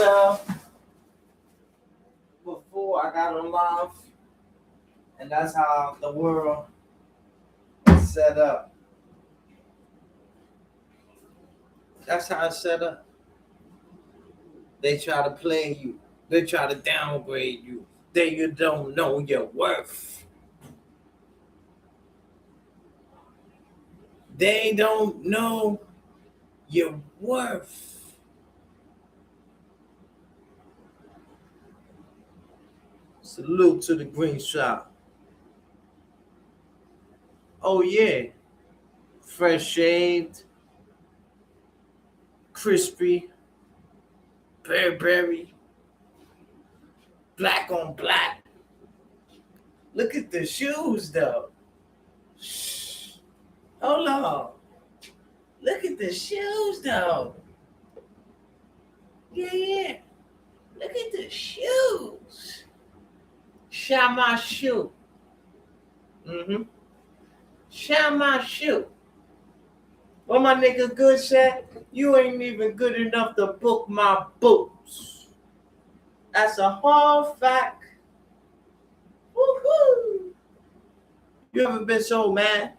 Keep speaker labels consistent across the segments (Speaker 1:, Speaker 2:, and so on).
Speaker 1: tell before I got on live, and that's how the world is set up. That's how it's set up. They try to play you. They try to downgrade you. Then you don't know your worth. They don't know your worth. Salute to the green shop. Oh yeah. Fresh shaved, crispy, berry, black on black. Look at the shoes though. Shh. Hold on. Look at the shoes though. Yeah. Look at the shoes. Shine my shoe. Shine my shoe. What my nigga Good said, you ain't even good enough to book my boots. That's a hard fact. Woohoo! You ever been so mad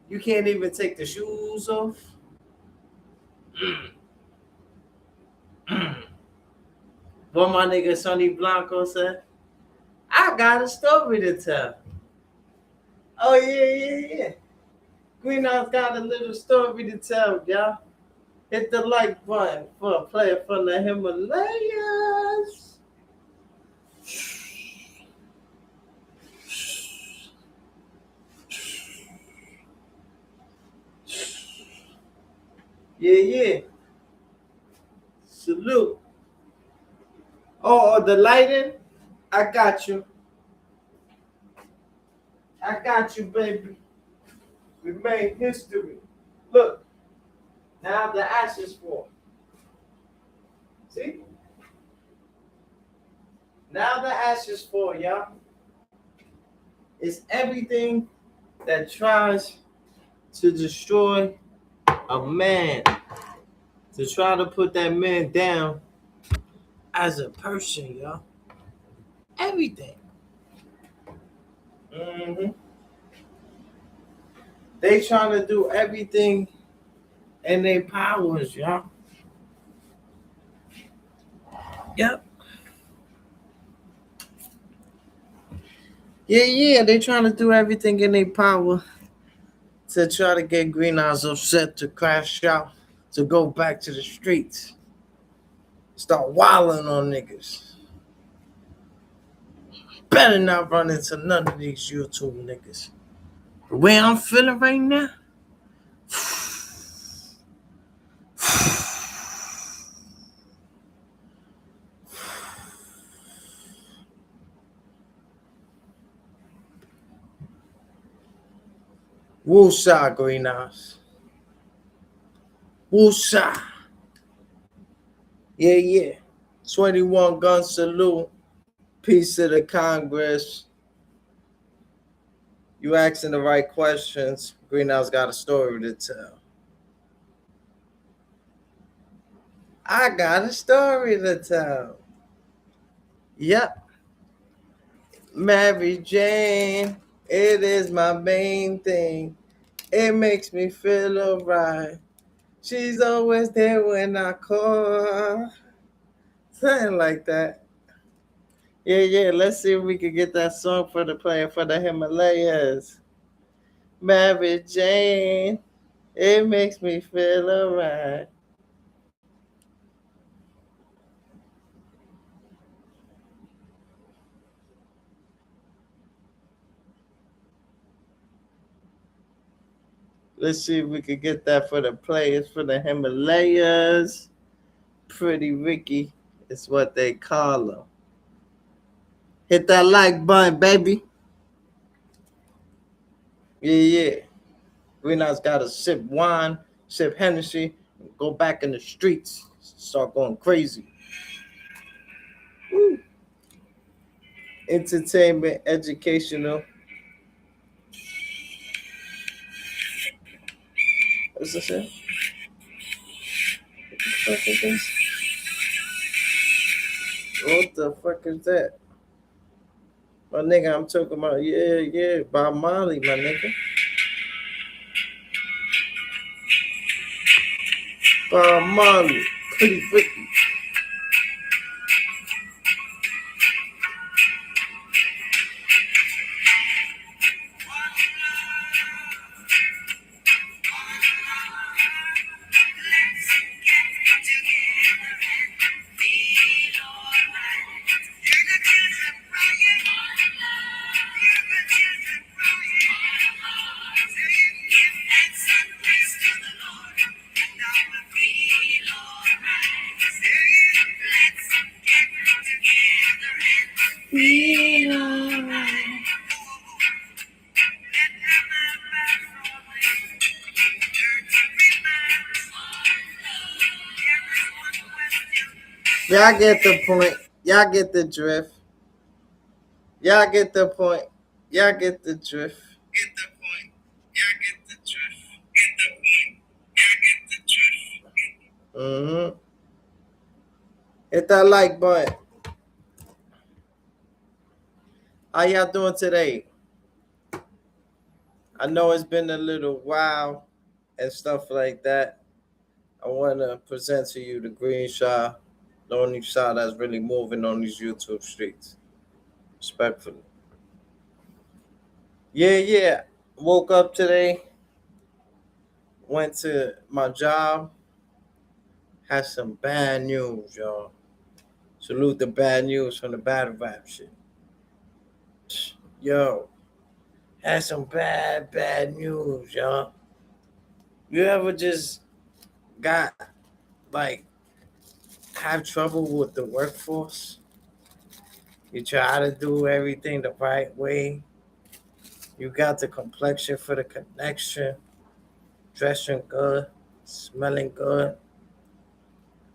Speaker 1: you can't even take the shoes off? What my nigga Sonny Blanco said, I got a story to tell. Oh yeah. Greenhouse got a little story to tell, y'all. Hit the like button for a player from the Himalayas. Yeah. Salute. Oh, the lighting? I got you. I got you, baby. We made history. Look. Now the ashes fall. See? Now the ashes fall, y'all. It's everything that tries to destroy a man, to try to put that man down as a person, y'all. Everything. They trying to do everything in their powers, y'all. Yep. Yeah, they trying to do everything in their power to try to get Greenhouse upset, to crash out, to go back to the streets, start wilding on niggas. Better not run into none of these YouTube niggas. The way I'm feeling right now, woosah, Greenhouse. Woosah. Yeah. 21 gun salute. Peace to the Congress. You asking the right questions. Greenhouse got a story to tell. I got a story to tell. Yep. Mary Jane, it is my main thing. It makes me feel alright. She's always there when I call. Something like that. Yeah. Let's see if we can get that song for the player for the Himalayas. Mary Jane, it makes me feel alright. Let's see if we can get that for the players for the Himalayas. Pretty Ricky is what they call him. Hit that like button, baby. Yeah. Greenhouse got to sip wine, sip Hennessy, go back in the streets, start going crazy. Woo. Entertainment, educational. What's this? What the fuck is this? What the fuck is that? My nigga, I'm talking about, yeah, Bob Marley, my nigga. Bob Marley, pretty freaky. Y'all get the point. Y'all get the drift. Y'all get the point. Y'all get the drift. Get the point. Y'all get the drift. Get the point. Y'all get the drift. Mm-hmm. Hit that like button. How y'all doing today? I know it's been a little while and stuff like that. I want to present to you the green shot, the only shot that's really moving on these YouTube streets. Respectfully. Yeah. Woke up today, went to my job, had some bad news, y'all. Salute the bad news from the battle rap shit. Yo, had some bad news, y'all. You ever just got like have trouble with the workforce? You try to do everything the right way. You got the complexion for the connection, dressing good, smelling good,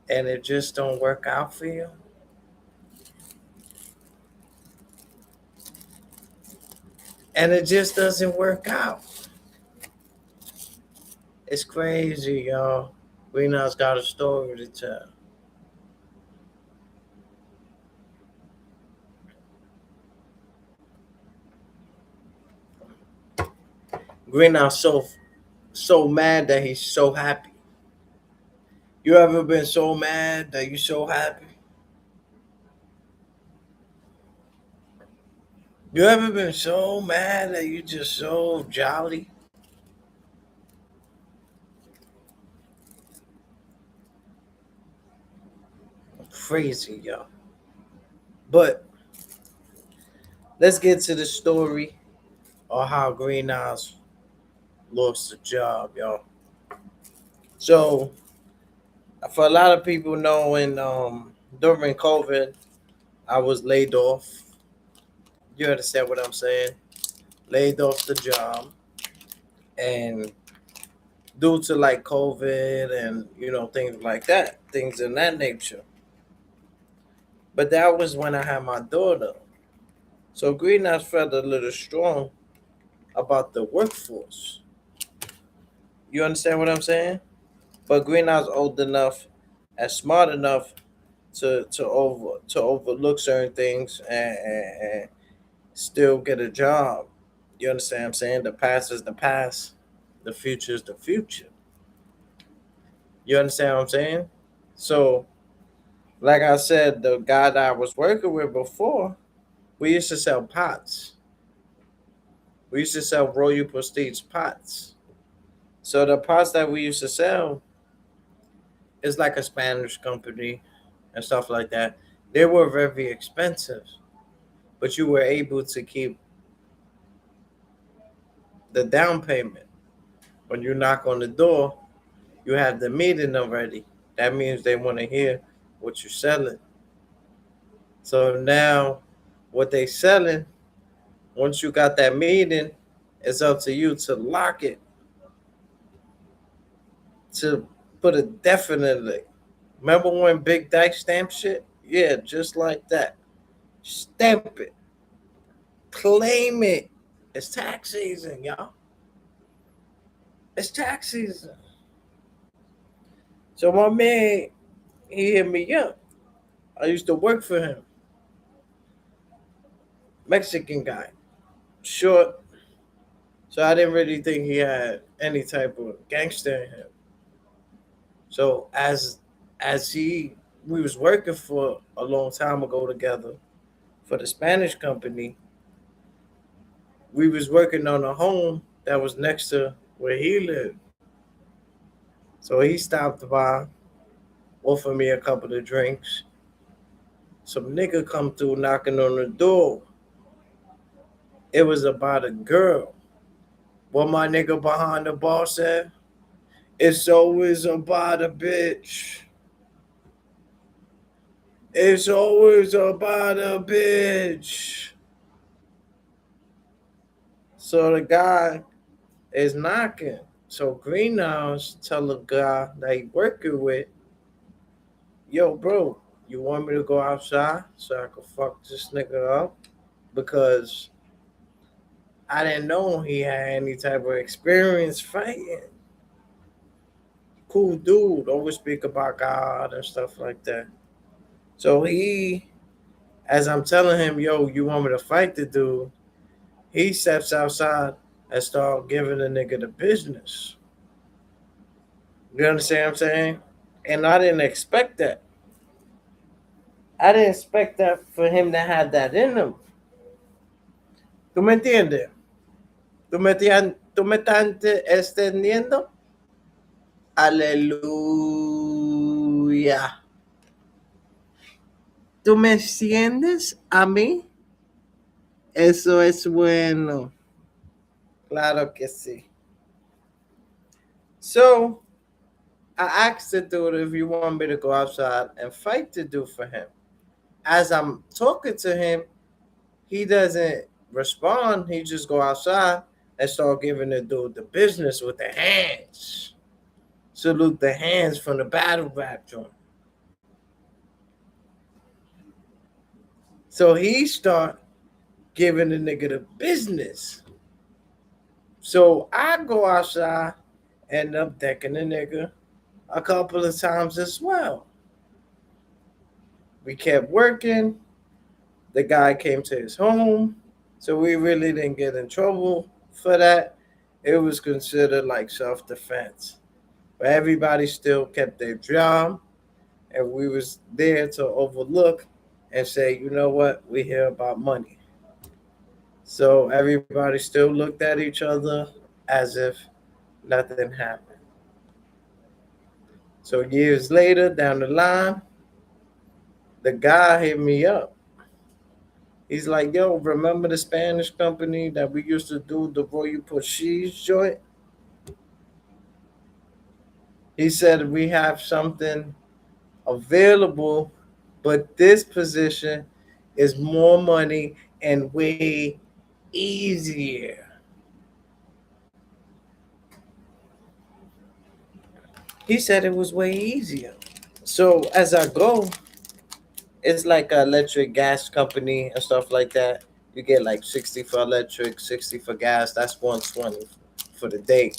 Speaker 1: and it just don't work out for you. And it just doesn't work out. It's crazy, y'all. Greenhouse got a story to tell. Greenhouse so mad that he's so happy. You ever been so mad that you so happy? You ever been so mad that you just so jolly? Crazy, y'all. But let's get to the story of how Greenhouse lost the job, y'all. So for a lot of people knowing, during COVID, I was laid off. You understand what I'm saying? Laid off the job, and due to like COVID and things like that, things in that nature. But that was when I had my daughter. So Greenhouse felt a little strong about the workforce. You understand what I'm saying? But Greenhouse old enough and smart enough to overlook certain things and still get a job. You understand what I'm saying? The past is the past. The future is the future. You understand what I'm saying? So, like I said, the guy that I was working with before, we used to sell pots. We used to sell Royal Prestige pots. So the pots that we used to sell is like a Spanish company and stuff like that. They were very expensive, but you were able to keep the down payment. When you knock on the door, you have the meeting already. That means they want to hear what you're selling. So now, what they selling, once you got that meeting, it's up to you to lock it, to put it definitely. Remember when Big Dyke stamped shit? Yeah, just like that. Stamp it. Claim it. It's tax season, y'all. It's tax season. So my man, he hit me up. I used to work for him. Mexican guy, short. So I didn't really think he had any type of gangster in him. So as he we was working for a long time ago together for the Spanish company, we was working on a home that was next to where he lived. So he stopped by, offered me a couple of drinks. Some nigga come through knocking on the door. It was about a girl. What my nigga behind the bar said? It's always about a bitch. It's always about a bitch. So the guy is knocking. So Greenhouse tell the guy that he working with, yo, bro, you want me to go outside so I can fuck this nigga up? Because I didn't know he had any type of experience fighting. Cool dude, always speak about God and stuff like that. So as I'm telling him, yo, you want me to fight the dude? He steps outside and start giving the nigga the business. You understand what I'm saying? And I didn't expect that. I didn't expect that for him to have that in him. ¿Tú me entiendes? ¿Tú me estás extendiendo? Aleluya. ¿Tú me entiendes a mí? Eso es bueno. Claro que sí. So, I asked the dude if you want me to go outside and fight the dude for him. As I'm talking to him, he doesn't respond. He just go outside and start giving the dude the business with the hands. Salute the hands from the battle rap joint. So he start giving the nigga the business. So I go outside, end up decking the nigga a couple of times as well. We kept working. The guy came to his home. So we really didn't get in trouble for that. It was considered like self-defense. But everybody still kept their job, and we was there to overlook and say, you know what, we hear about money. So everybody still looked at each other as if nothing happened. So years later, down the line, the guy hit me up. He's like, yo, remember the Spanish company that we used to do the Royal Portuguese joint? He said we have something available, but this position is more money and way easier. He said it was way easier. So as I go, it's like an electric gas company and stuff like that. You get like 60 for electric, 60 for gas. That's 120 for the day.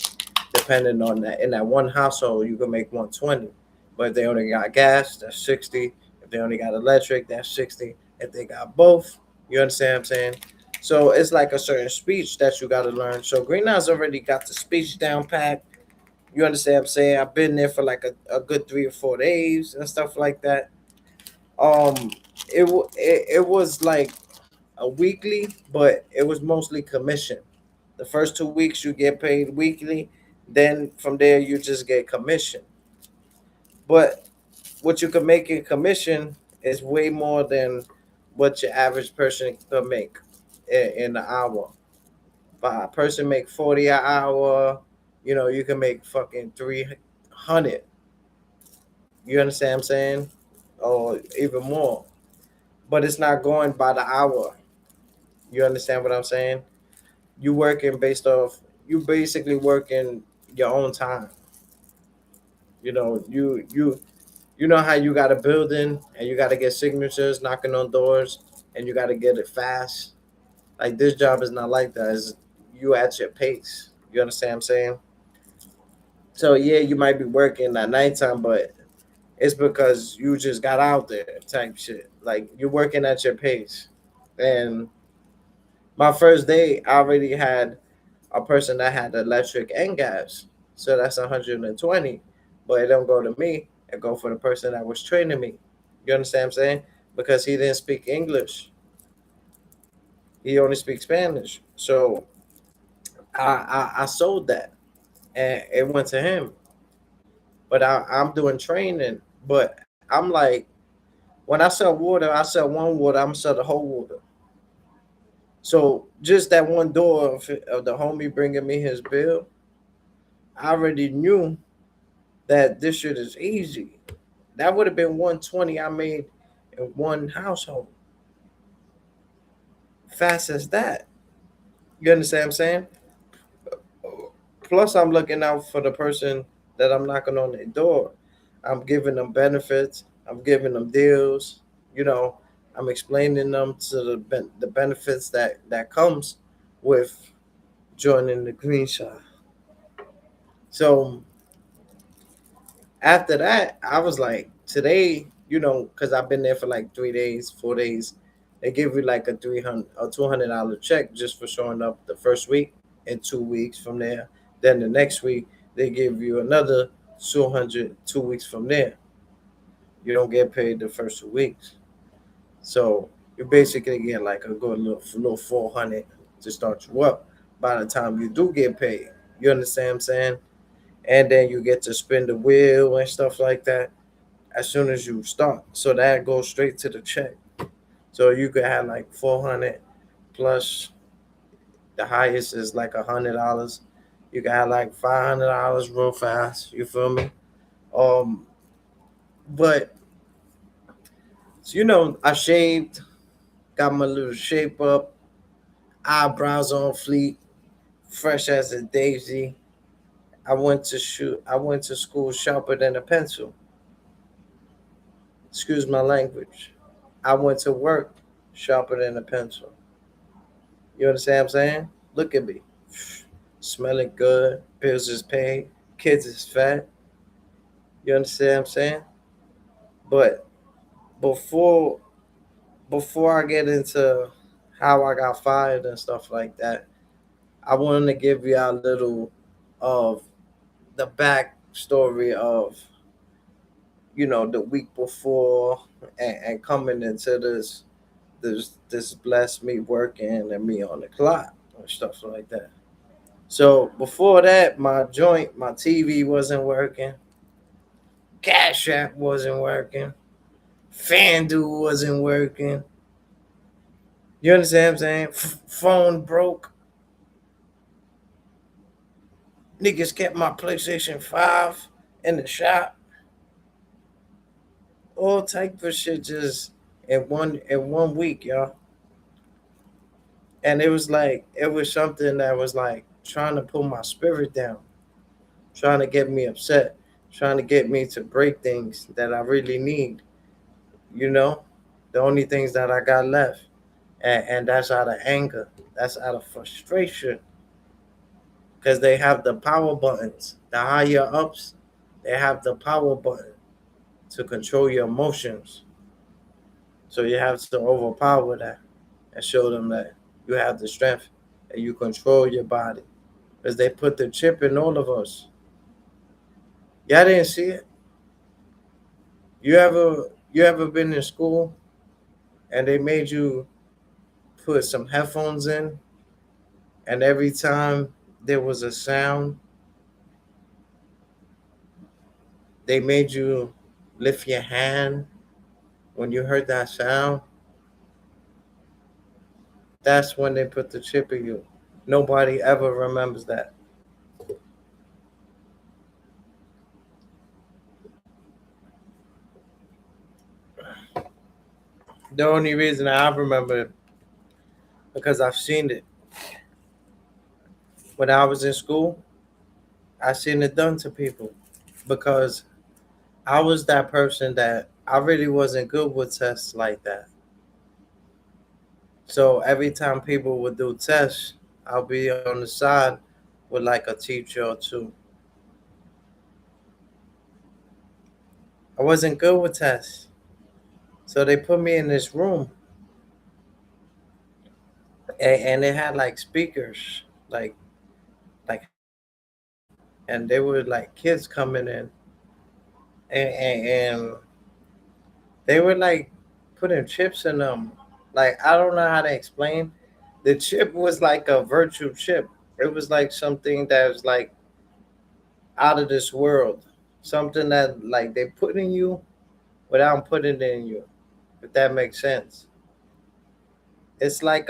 Speaker 1: Depending on that. In that one household, you can make 120. But if they only got gas, that's 60. If they only got electric, that's 60. If they got both, you understand what I'm saying? So it's like a certain speech that you got to learn. So Greenhouse already got the speech down pat. You understand what I'm saying? I've been there for like a good 3 or 4 days and stuff like that. Um, it was like a weekly, but it was mostly commission. The first 2 weeks you get paid weekly, then from there you just get commission. But what you can make in commission is way more than what your average person could make in an hour. But a person make 40 an hour, you can make fucking 300. You understand what I'm saying? Or even more. But it's not going by the hour. You understand what I'm saying? You working based off you basically working your own time. You know how you got a building and you got to get signatures knocking on doors and you got to get it fast. Like this job is not like that. It's you at your pace. You understand what I'm saying? So yeah, you might be working at nighttime, but it's because you just got out there type shit. Like you're working at your pace. And my first day, I already had a person that had electric and gas. So that's 120. But it don't go to me. It go for the person that was training me. You understand what I'm saying? Because he didn't speak English. He only speaks Spanish. So I sold that and it went to him. But I'm doing training. But I'm like, when I sell water, I sell one water, I'm sell the whole water. So just that one door of the homie bringing me his bill, I already knew that this shit is easy. That would have been 120 I made in one household. Fast as that. You understand what I'm saying? Plus, I'm looking out for the person that I'm knocking on their door. I'm giving them benefits. I'm giving them deals. You know, I'm explaining them to the benefits that comes with joining the green shot. So after that, I was like, today, because I've been there for like 3 days, 4 days, they give you like a 300 or $200 check just for showing up the first week, and 2 weeks from there. Then the next week they give you another 200 2 weeks from there. You don't get paid the first 2 weeks, so you basically get like a good little 400 to start you up. By the time you do get paid, you understand what I'm saying? And then you get to spin the wheel and stuff like that as soon as you start. So that goes straight to the check. So you could have like 400 plus the highest is like $100. You can have like $500 real fast. You feel me? Um, but I shaved, got my little shape up, eyebrows on fleek, fresh as a daisy. I went to school sharper than a pencil. Excuse my language. I went to work sharper than a pencil. You understand what I'm saying? Look at me. Smelling good, bills is paid, kids is fat. You understand what I'm saying? But before before I get into how I got fired and stuff like that, I wanted to give you a little of the backstory of the week before, and coming into this blessed me working and me on the clock and stuff like that. So before that, my TV wasn't working, Cash App wasn't working, FanDuel wasn't working. You understand what I'm saying? Phone broke. Niggas kept my PlayStation 5 in the shop. All type of shit just in one week, y'all. And it was something that was like trying to pull my spirit down, trying to get me upset, trying to get me to break things that I really need. You know, the only things that I got left, and that's out of anger, that's out of frustration, because they have the power buttons. The higher ups, they have the power button to control your emotions. So you have to overpower that and show them that you have the strength and you control your body. Because they put the chip in all of us. Y'all didn't see it. You ever been in school and they made you put some headphones in, and every time there was a sound, they made you lift your hand when you heard that sound? That's when they put the chip in you. Nobody ever remembers that. The only reason I remember it because I've seen it. When I was in school, I seen it done to people because I was that person that I really wasn't good with tests like that. So every time people would do tests, I'll be on the side with like a teacher or two. I wasn't good with tests. So they put me in this room, and they had like speakers, like, and they were like kids coming in, and they were like putting chips in them. Like I don't know how to explain. The chip was like a virtual chip. It was like something that was like out of this world. Something that like they put in you without putting it in you. If that makes sense. It's like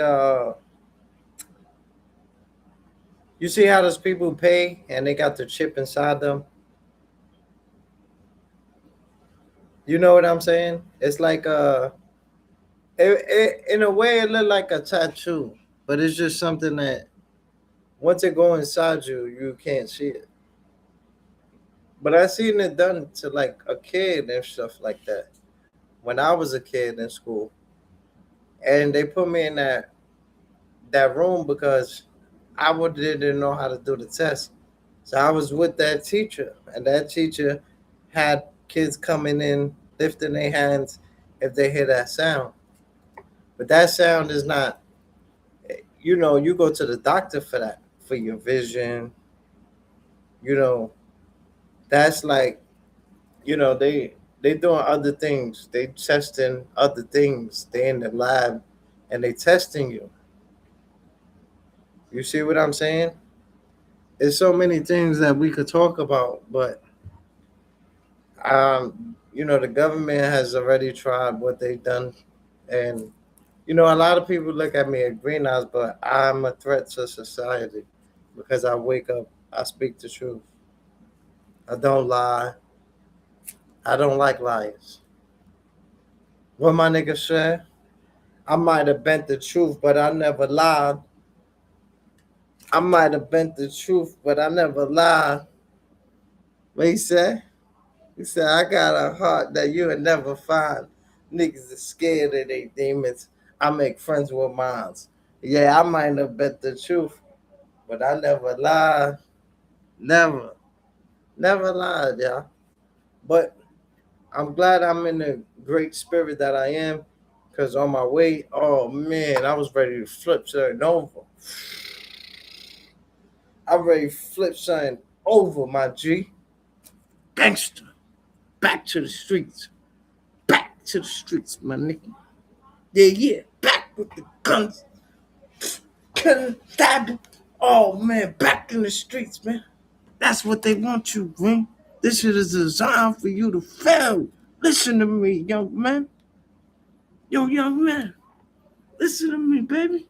Speaker 1: you see how those people pay and they got the chip inside them. You know what I'm saying? It's like in a way it looked like a tattoo, but it's just something that once it go inside you, you can't see it. But I seen it done to like a kid and stuff like that when I was a kid in school, and they put me in that room because didn't know how to do the test. So I was with that teacher, and that teacher had kids coming in lifting their hands if they hear that sound. But that sound is not, you go to the doctor for that, for your vision. You know, that's like, they doing other things. They testing other things. They in the lab and they testing you. You see what I'm saying? There's so many things that we could talk about, but the government has already tried what they've done, and a lot of people look at me as greenhouse, but I'm a threat to society because I wake up, I speak the truth, I don't lie, I don't like liars. What my nigga said, I might have bent the truth, but I never lied. I might have bent the truth, but I never lied. What he said? He said, I got a heart that you would never find. Niggas are scared of their demons. I make friends with mines. Yeah, I might have bet the truth, but I never lied. Never. Never lied, y'all. But I'm glad I'm in the great spirit that I am. Because on my way, oh man, I was ready to flip something over. I'm ready to flip something over, my G. Gangster. Back to the streets. Back to the streets, my nigga. Yeah, yeah. Back with the guns. Killing, stabbing. Oh man, back in the streets, man. That's what they want you, man. This shit is designed for you to fail. Listen to me, young man. Yo, young man. Listen to me, baby.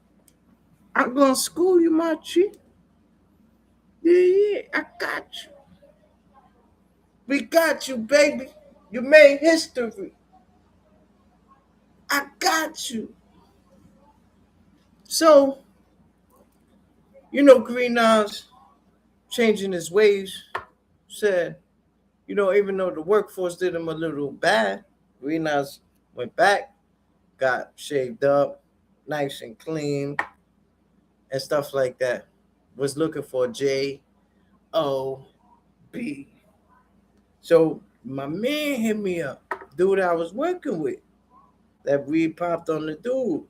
Speaker 1: I'm gonna school you, my G. Yeah, yeah, I got you. We got you, baby. You made history. I got you. So, Green Eyes changing his ways said, even though the workforce did him a little bad, Green Eyes went back, got shaved up, nice and clean, and stuff like that. Was looking for JOB. So my man hit me up, dude I was working with, that we popped on the dude.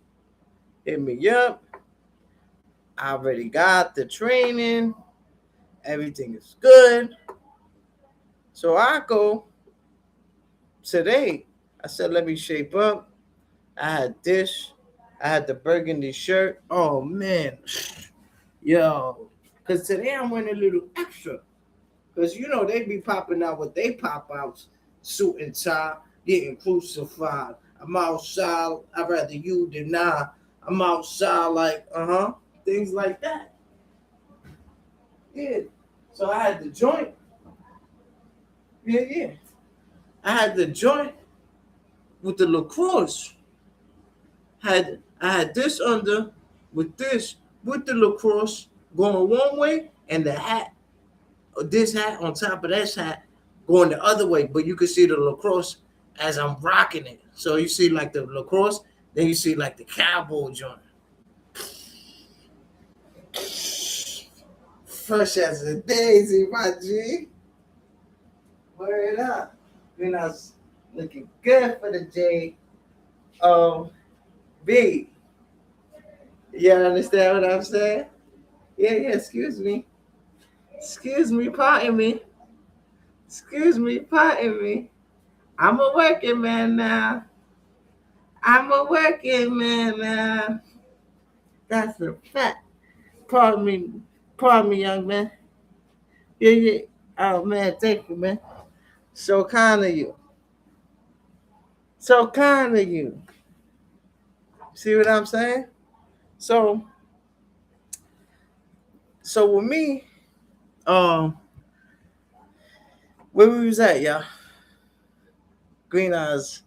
Speaker 1: Hit me up. I already got the training. Everything is good. So I go today. I said, let me shape up. I had this. I had the burgundy shirt. Oh man, yo, because today I'm wearing a little extra. Because they be popping out what they pop out, suit and tie, getting crucified. I'm outside. I'd rather you than I. I'm outside like things like that. Yeah. So I had the joint. Yeah, yeah. I had the joint with the lacrosse. I had this under with this with the lacrosse going one way, and the hat, this hat on top of this hat going the other way. But you can see the lacrosse as I'm rocking it. So you see like the lacrosse, then you see like the cowboy joint. Fresh as a daisy, my G. Word up. Then I was Looking good for the J O B. You understand what I'm saying? Yeah, yeah, excuse me. Excuse me, pardon me. Excuse me, pardon me. I'm a working man now. I'm a working man now. That's a fact. Pardon me, young man. Yeah, yeah. Oh man, thank you, man. So kind of you. So kind of you. See what I'm saying? So, so with me, um, where we was at, y'all? Green eyes.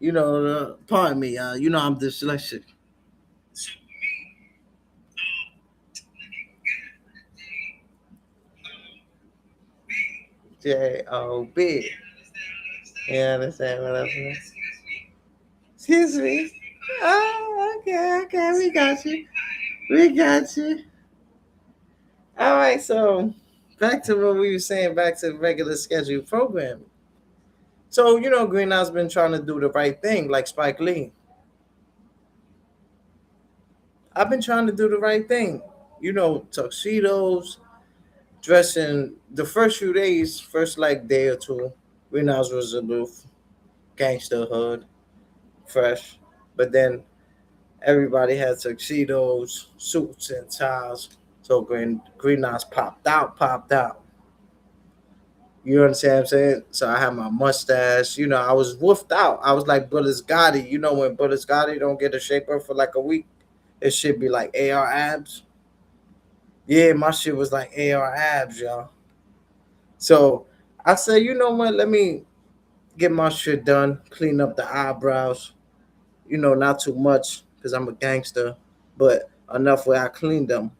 Speaker 1: Pardon me, I'm dyslexic. J-O-B. You understand what I'm saying? Excuse me. Oh, okay, okay, we got you. We got you. All right, so back to what we were saying, back to regular schedule programming. So, Green Eye's been trying to do the right thing, like Spike Lee. I've been trying to do the right thing. Tuxedos, dressing the first few days, first like day or two, Green Eyes was aloof, gangster hood, fresh. But then everybody had tuxedos, suits, and ties. So Green Eyes popped out. You understand what I'm saying? So I had my mustache. I was woofed out. I was like Bullis Gotti. When Bullis Gotti don't get a shaper for like a week, it should be like AR abs. Yeah, my shit was like AR abs, y'all. So I said, you know what? Let me get my shit done, clean up the eyebrows. Not too much because I'm a gangster, but enough where I cleaned them.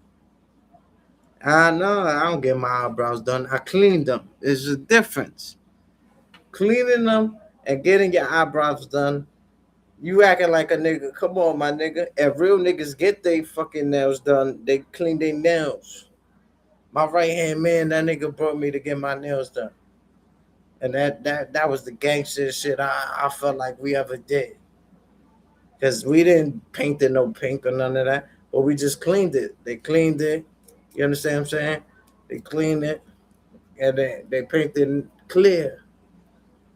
Speaker 1: I know I don't get my eyebrows done. I cleaned them. There's a difference. Cleaning them and getting your eyebrows done. You acting like a nigga. Come on, my nigga. If real niggas get their fucking nails done, they clean their nails. My right hand man, that nigga brought me to get my nails done. And that was the gangster shit I felt like we ever did. Because we didn't paint it no pink or none of that, but we just cleaned it. They cleaned it. You understand what I'm saying? They cleaned it and they painted it clear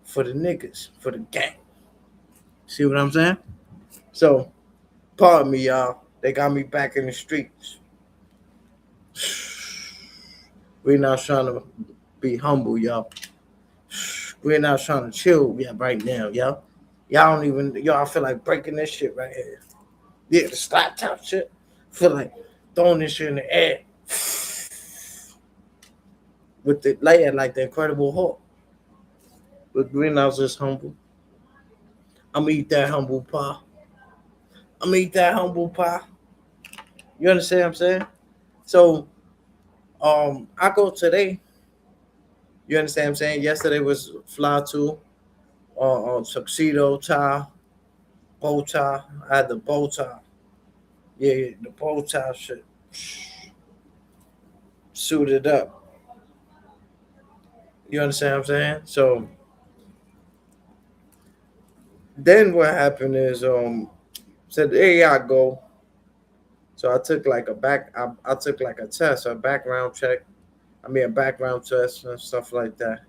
Speaker 1: for the niggas, for the gang. See what I'm saying? So, pardon me, y'all. They got me back in the streets. We're not trying to be humble, y'all. We're not trying to chill, yeah, right now, y'all. Y'all feel like breaking this shit right here. Yeah, the slap top shit. Feel like throwing this shit in the air with the layer like the Incredible Hulk. But Greenhouse is humble. I'm gonna eat that humble pie. I'm gonna eat that humble pie. You understand what I'm saying? So, I go today. You understand what I'm saying? Yesterday was fly too. Tuxedo tie, bow tie. I had the bow tie. Yeah, yeah, the bow tie shit. Suited up. You understand what I'm saying? So then what happened is said there I go. So I took like I took like a test, a background check. I mean a background test and stuff like that.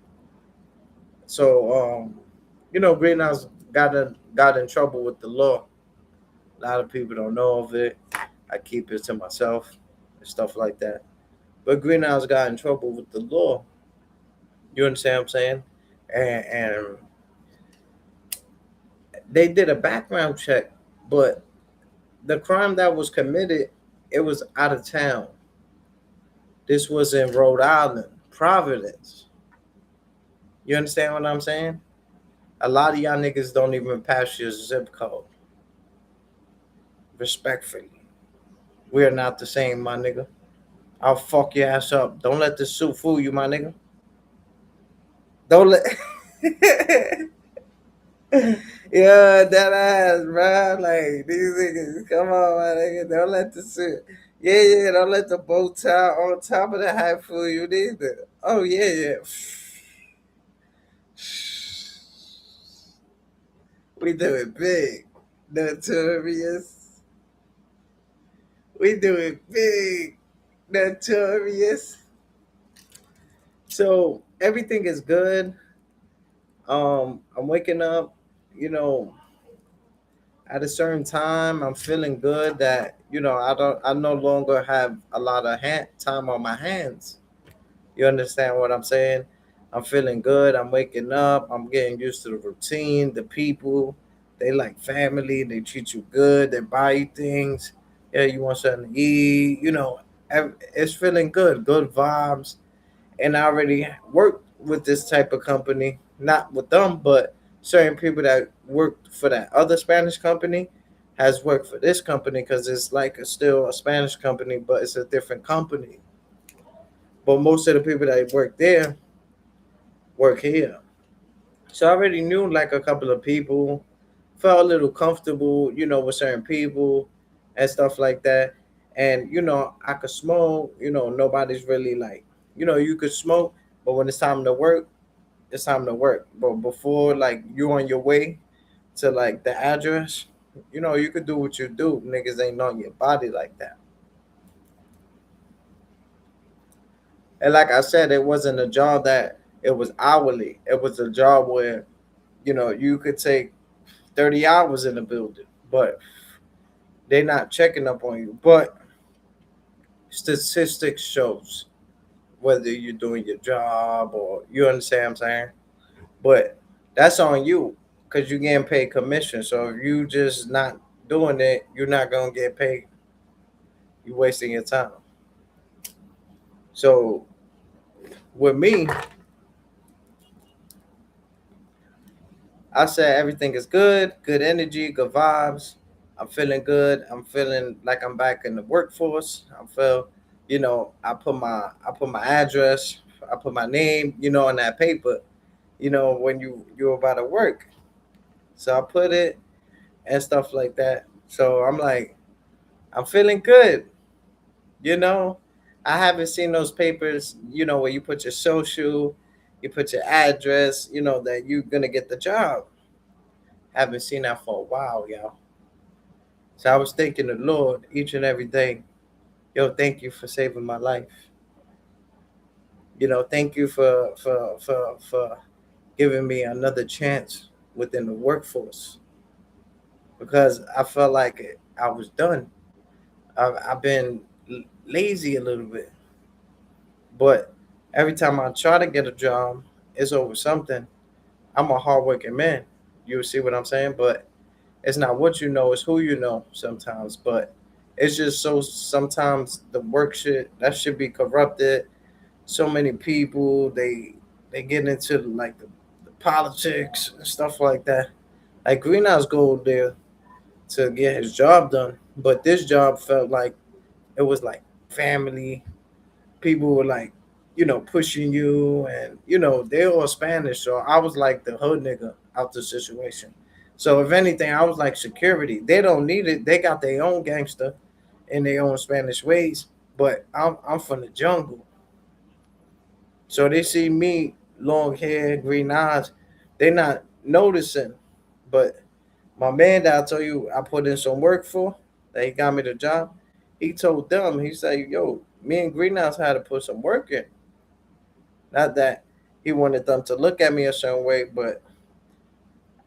Speaker 1: So Greenhouse got in trouble with the law. A lot of people don't know of it. I keep it to myself and stuff like that. But Greenhouse got in trouble with the law. You understand what I'm saying? And they did a background check, but the crime that was committed, it was out of town. This was in Rhode Island, Providence. You understand what I'm saying? A lot of y'all niggas don't even pass your zip code. Respectfully. We're not the same, my nigga. I'll fuck your ass up. Don't let the suit fool you, my nigga. Don't let Yeah, that ass, bro. Like these niggas, come on, my nigga. Don't let the suit. Yeah, yeah. Don't let the bow tie on top of the hat fool you neither. Oh yeah, yeah. We do it big. Notorious. We do it big. Notorious. So everything is good. I'm waking up, you know, at a certain time. I'm feeling good that, I no longer have a lot of time on my hands. You understand what I'm saying? I'm feeling good. I'm waking up. I'm getting used to the routine, the people. They like family. They treat you good. They buy you things. Yeah, you want something to eat. It's feeling good. Good vibes. And I already worked with this type of company, not with them, but certain people that worked for that other Spanish company has worked for this company because it's like still a Spanish company, but it's a different company. But most of the people that work there work here. So I already knew like a couple of people, felt a little comfortable, with certain people and stuff like that. And, I could smoke, nobody's really like, you could smoke, but when it's time to work, it's time to work. But before like you on your way to like the address, you could do what you do. Niggas ain't on your body like that. And like I said, it wasn't a job that it was hourly. It was a job where, you could take 30 hours in the building, but they're not checking up on you. But statistics shows whether you're doing your job or you understand what I'm saying. But that's on you because you're getting paid commission. So if you just not doing it, you're not gonna get paid. You're wasting your time. So with me, I said everything is good, good energy, good vibes. I'm feeling good. I'm feeling like I'm back in the workforce. I put my address, I put my name, on that paper, when you're about to work. So I put it and stuff like that. So I'm like, I'm feeling good, you know. I haven't seen those papers, where you put your social, you put your address, that you're gonna get the job. Haven't seen that for a while, y'all. So I was thanking the Lord each and every day. Yo, thank you for saving my life. Thank you for giving me another chance within the workforce because I felt like I was done. I've been lazy a little bit, but every time I try to get a job, it's over something. I'm a hardworking man. You see what I'm saying? But it's not what you know, it's who you know sometimes. But it's just so sometimes the work shit that should be corrupted. So many people they get into like the politics and stuff like that. Like Greenhouse go there to get his job done, but this job felt like it was like family. People were like, pushing you, and they're all Spanish. So I was like the hood nigga out the situation. So if anything, I was like security. They don't need it. They got their own gangster in their own Spanish ways. But I'm from the jungle, so they see me long hair, green eyes. They not noticing. But my man that I told you I put in some work for, that he got me the job. He told them, he said, "Yo, me and Greenhouse had to put some work in." Not that he wanted them to look at me a certain way, but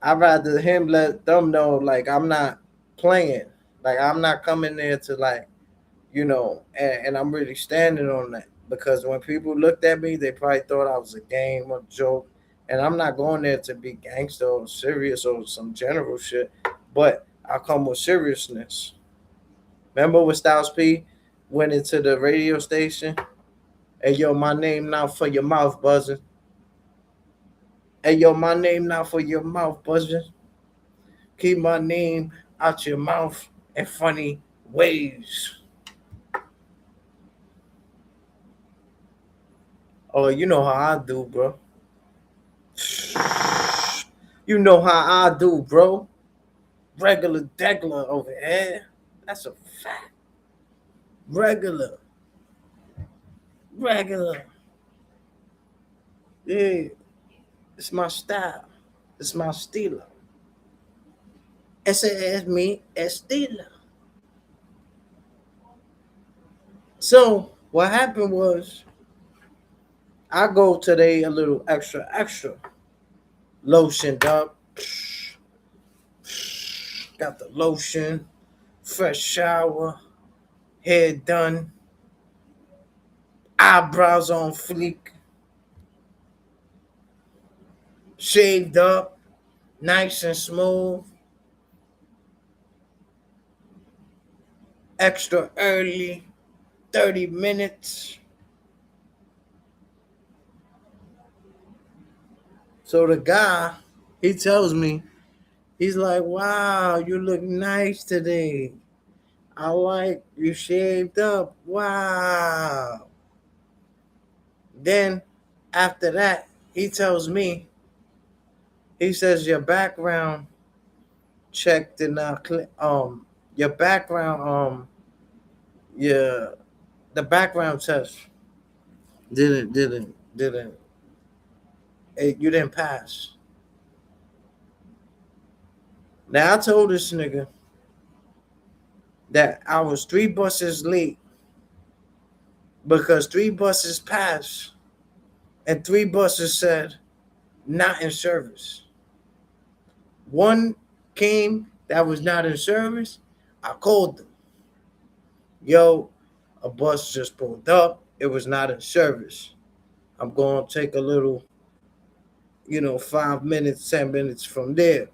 Speaker 1: I'd rather him let them know like I'm not playing. Like I'm not coming there to like, and I'm really standing on that. Because when people looked at me, they probably thought I was a game or joke. And I'm not going there to be gangster or serious or some general shit. But I come with seriousness. Remember when Styles P went into the radio station? Hey yo, my name now for your mouth buzzing. Hey yo, my name now for your mouth buzzing. Keep my name out your mouth in funny ways. Oh, you know how I do, bro. You know how I do, bro. Regular degular over here. That's a fact. Regular. Regular. Yeah. It's my style. It's my stilo. Ese es mi estilo. So what happened was I go today a little extra extra. Lotioned up. Got the lotion, fresh shower, hair done, eyebrows on fleek, shaved up, nice and smooth, extra early, 30 minutes. So the guy, he tells me, he's like, wow, you look nice today. I like you shaved up. Wow. Then after that, he tells me, he says your background check did not your background your the background test didn't you didn't pass. Now I told this nigga that I was 3 buses late because 3 buses passed and 3 buses said not in service. One came that was not in service. I called them. Yo, a bus just pulled up. It was not in service. I'm going to take a little, 5 minutes, 10 minutes from there.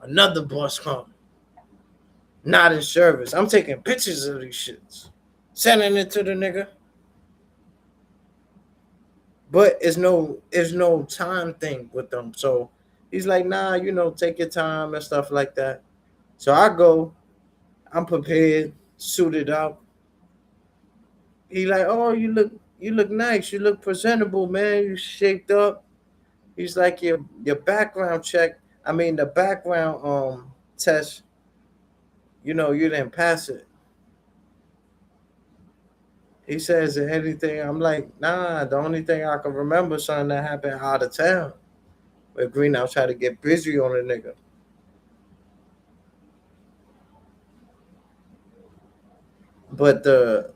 Speaker 1: Another bus come, not in service. I'm taking pictures of these shits, sending it to the nigga. But it's no time thing with them. So he's like, nah, take your time and stuff like that. So I go, I'm prepared, suited up. He like, oh, you look nice, you look presentable, man. You shaped up. He's like, your background check. I mean, the background test. You didn't pass it. He says anything. I'm like, nah. The only thing I can remember, something that happened out of town. Where Greenhouse tried to get busy on a nigga. But the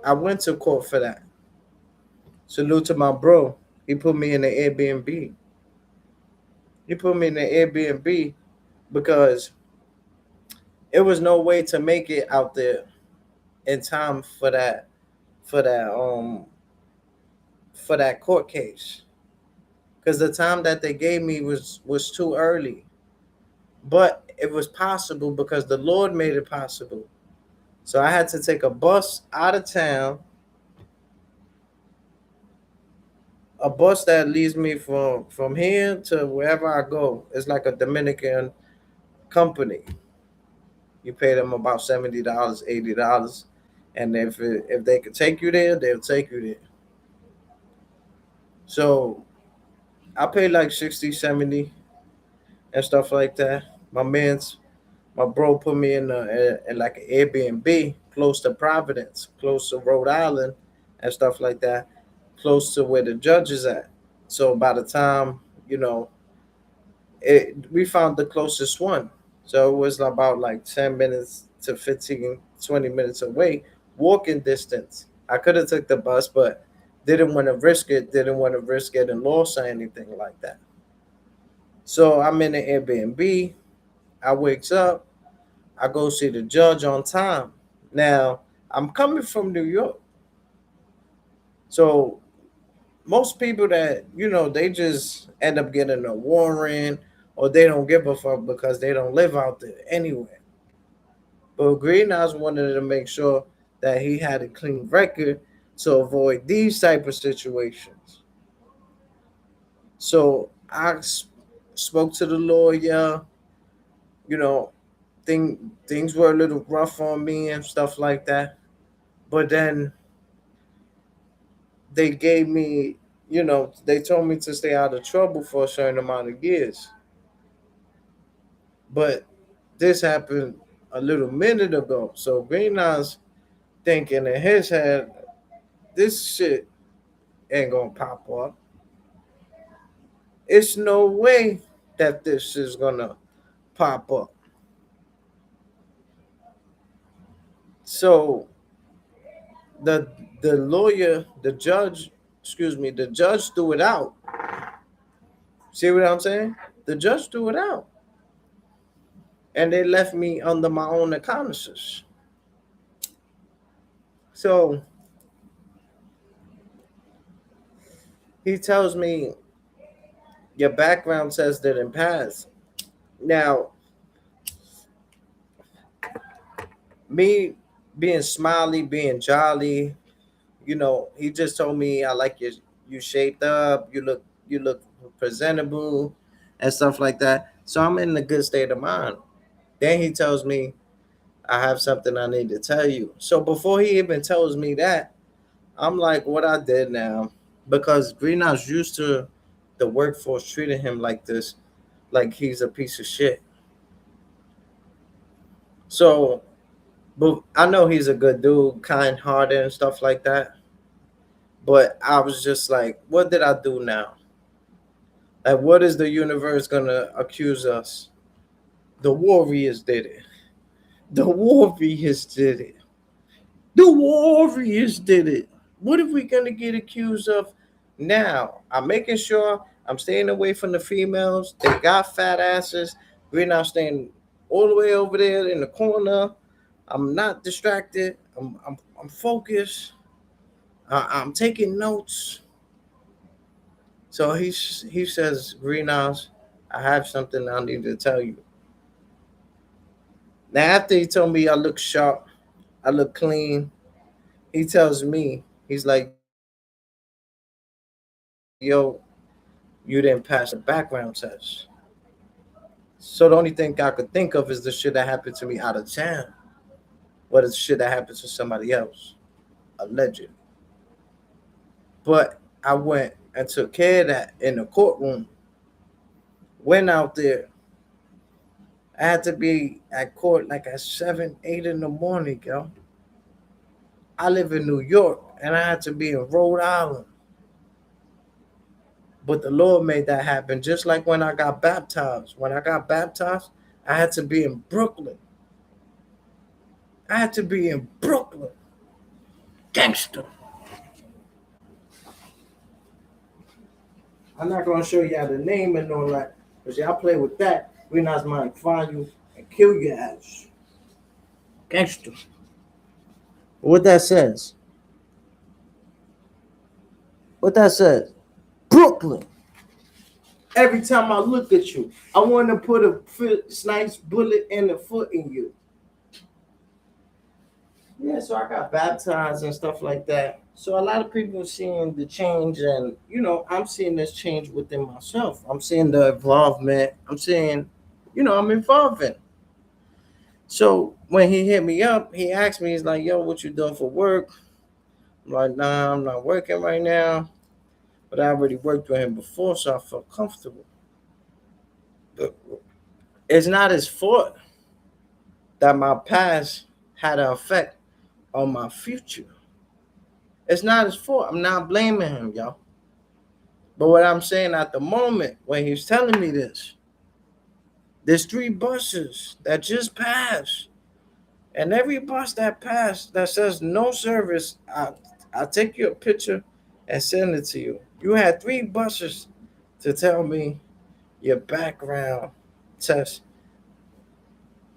Speaker 1: I went to court for that. Salute to my bro. He put me in the Airbnb. He put me in the Airbnb because it was no way to make it out there in time for that for that court case. Because the time that they gave me was too early. But it was possible because the Lord made it possible. So I had to take a bus out of town, a bus that leads me from here to wherever I go. It's like a Dominican company. You pay them about $70, $80, and if they could take you there, they'll take you there. So I paid like 60, 70 and stuff like that. My bro put me in like an Airbnb close to Providence, close to Rhode Island, and stuff like that, close to where the judge is at. So by the time we found the closest one, so it was about like 10 minutes to 15, 20 minutes away, walking distance. I could have took the bus, but didn't want to risk it. Didn't want to risk getting lost or anything like that. So I'm in the Airbnb. I wakes up. I go see the judge on time. Now, I'm coming from New York. So most people that, they just end up getting a warrant or they don't give a fuck because they don't live out there anyway. But Greenhouse wanted to make sure that he had a clean record to avoid these type of situations. So spoke to the lawyer, you know, things were a little rough on me and stuff like that. But then they gave me, they told me to stay out of trouble for a certain amount of years. But this happened a little minute ago. So Greenhouse thinking in his head, this shit ain't gonna pop up. It's no way that this is gonna pop up. So the the lawyer, the judge, excuse me, the judge threw it out. See what I'm saying? The judge threw it out, and they left me under my own accountants. So he tells me your background says didn't pass. Now, me being smiley, being jolly, he just told me I like you shaped up, you look presentable and stuff like that. So I'm in a good state of mind. Then he tells me I have something I need to tell you. So before he even tells me that, I'm like, what I did now, because Greenhouse used to the workforce treating him like this, like he's a piece of shit. So, but I know he's a good dude, kind hearted and stuff like that. But I was just like, what did I do now? Like, what is the universe gonna accuse us? The Warriors did it. The Warriors did it. The Warriors did it. What are we gonna get accused of now? I'm making sure I'm staying away from the females. They got fat asses. We're not staying all the way over there in the corner. I'm not distracted. I'm focused. I'm taking notes. So he says, Greenhouse, I have something I need to tell you. Now after he told me I look sharp, I look clean, he tells me, he's like, yo, you didn't pass the background test. So the only thing I could think of is the shit that happened to me out of town. What is shit that happened to somebody else? Alleged. But I went and took care of that in the courtroom. Went out there. I had to be at court like at 7, 8 in the morning, yo. I live in New York and I had to be in Rhode Island. But the Lord made that happen just like when I got baptized. When I got baptized, I had to be in Brooklyn. I had to be in Brooklyn. Gangster. I'm not going to show y'all the name and all that. Because y'all play with that, we not might find you and kill your ass. Gangster. What that says? What that says? Brooklyn. Every time I look at you, I want to put a nice bullet in the foot in you. Yeah, so I got baptized and stuff like that. So a lot of people are seeing the change, and I'm seeing this change within myself. I'm seeing the involvement. I'm seeing, I'm evolving. So when he hit me up, he asked me, he's like, "Yo, what you doing for work?" I'm like, "Nah, I'm not working right now." But I already worked with him before, so I felt comfortable. But it's not his fault that my past had an effect on my future. It's not his fault. I'm not blaming him, y'all. But what I'm saying at the moment when he's telling me this, there's 3 buses that just passed. And every bus that passed that says no service, I'll take you a picture and send it to you. You had 3 buses to tell me your background test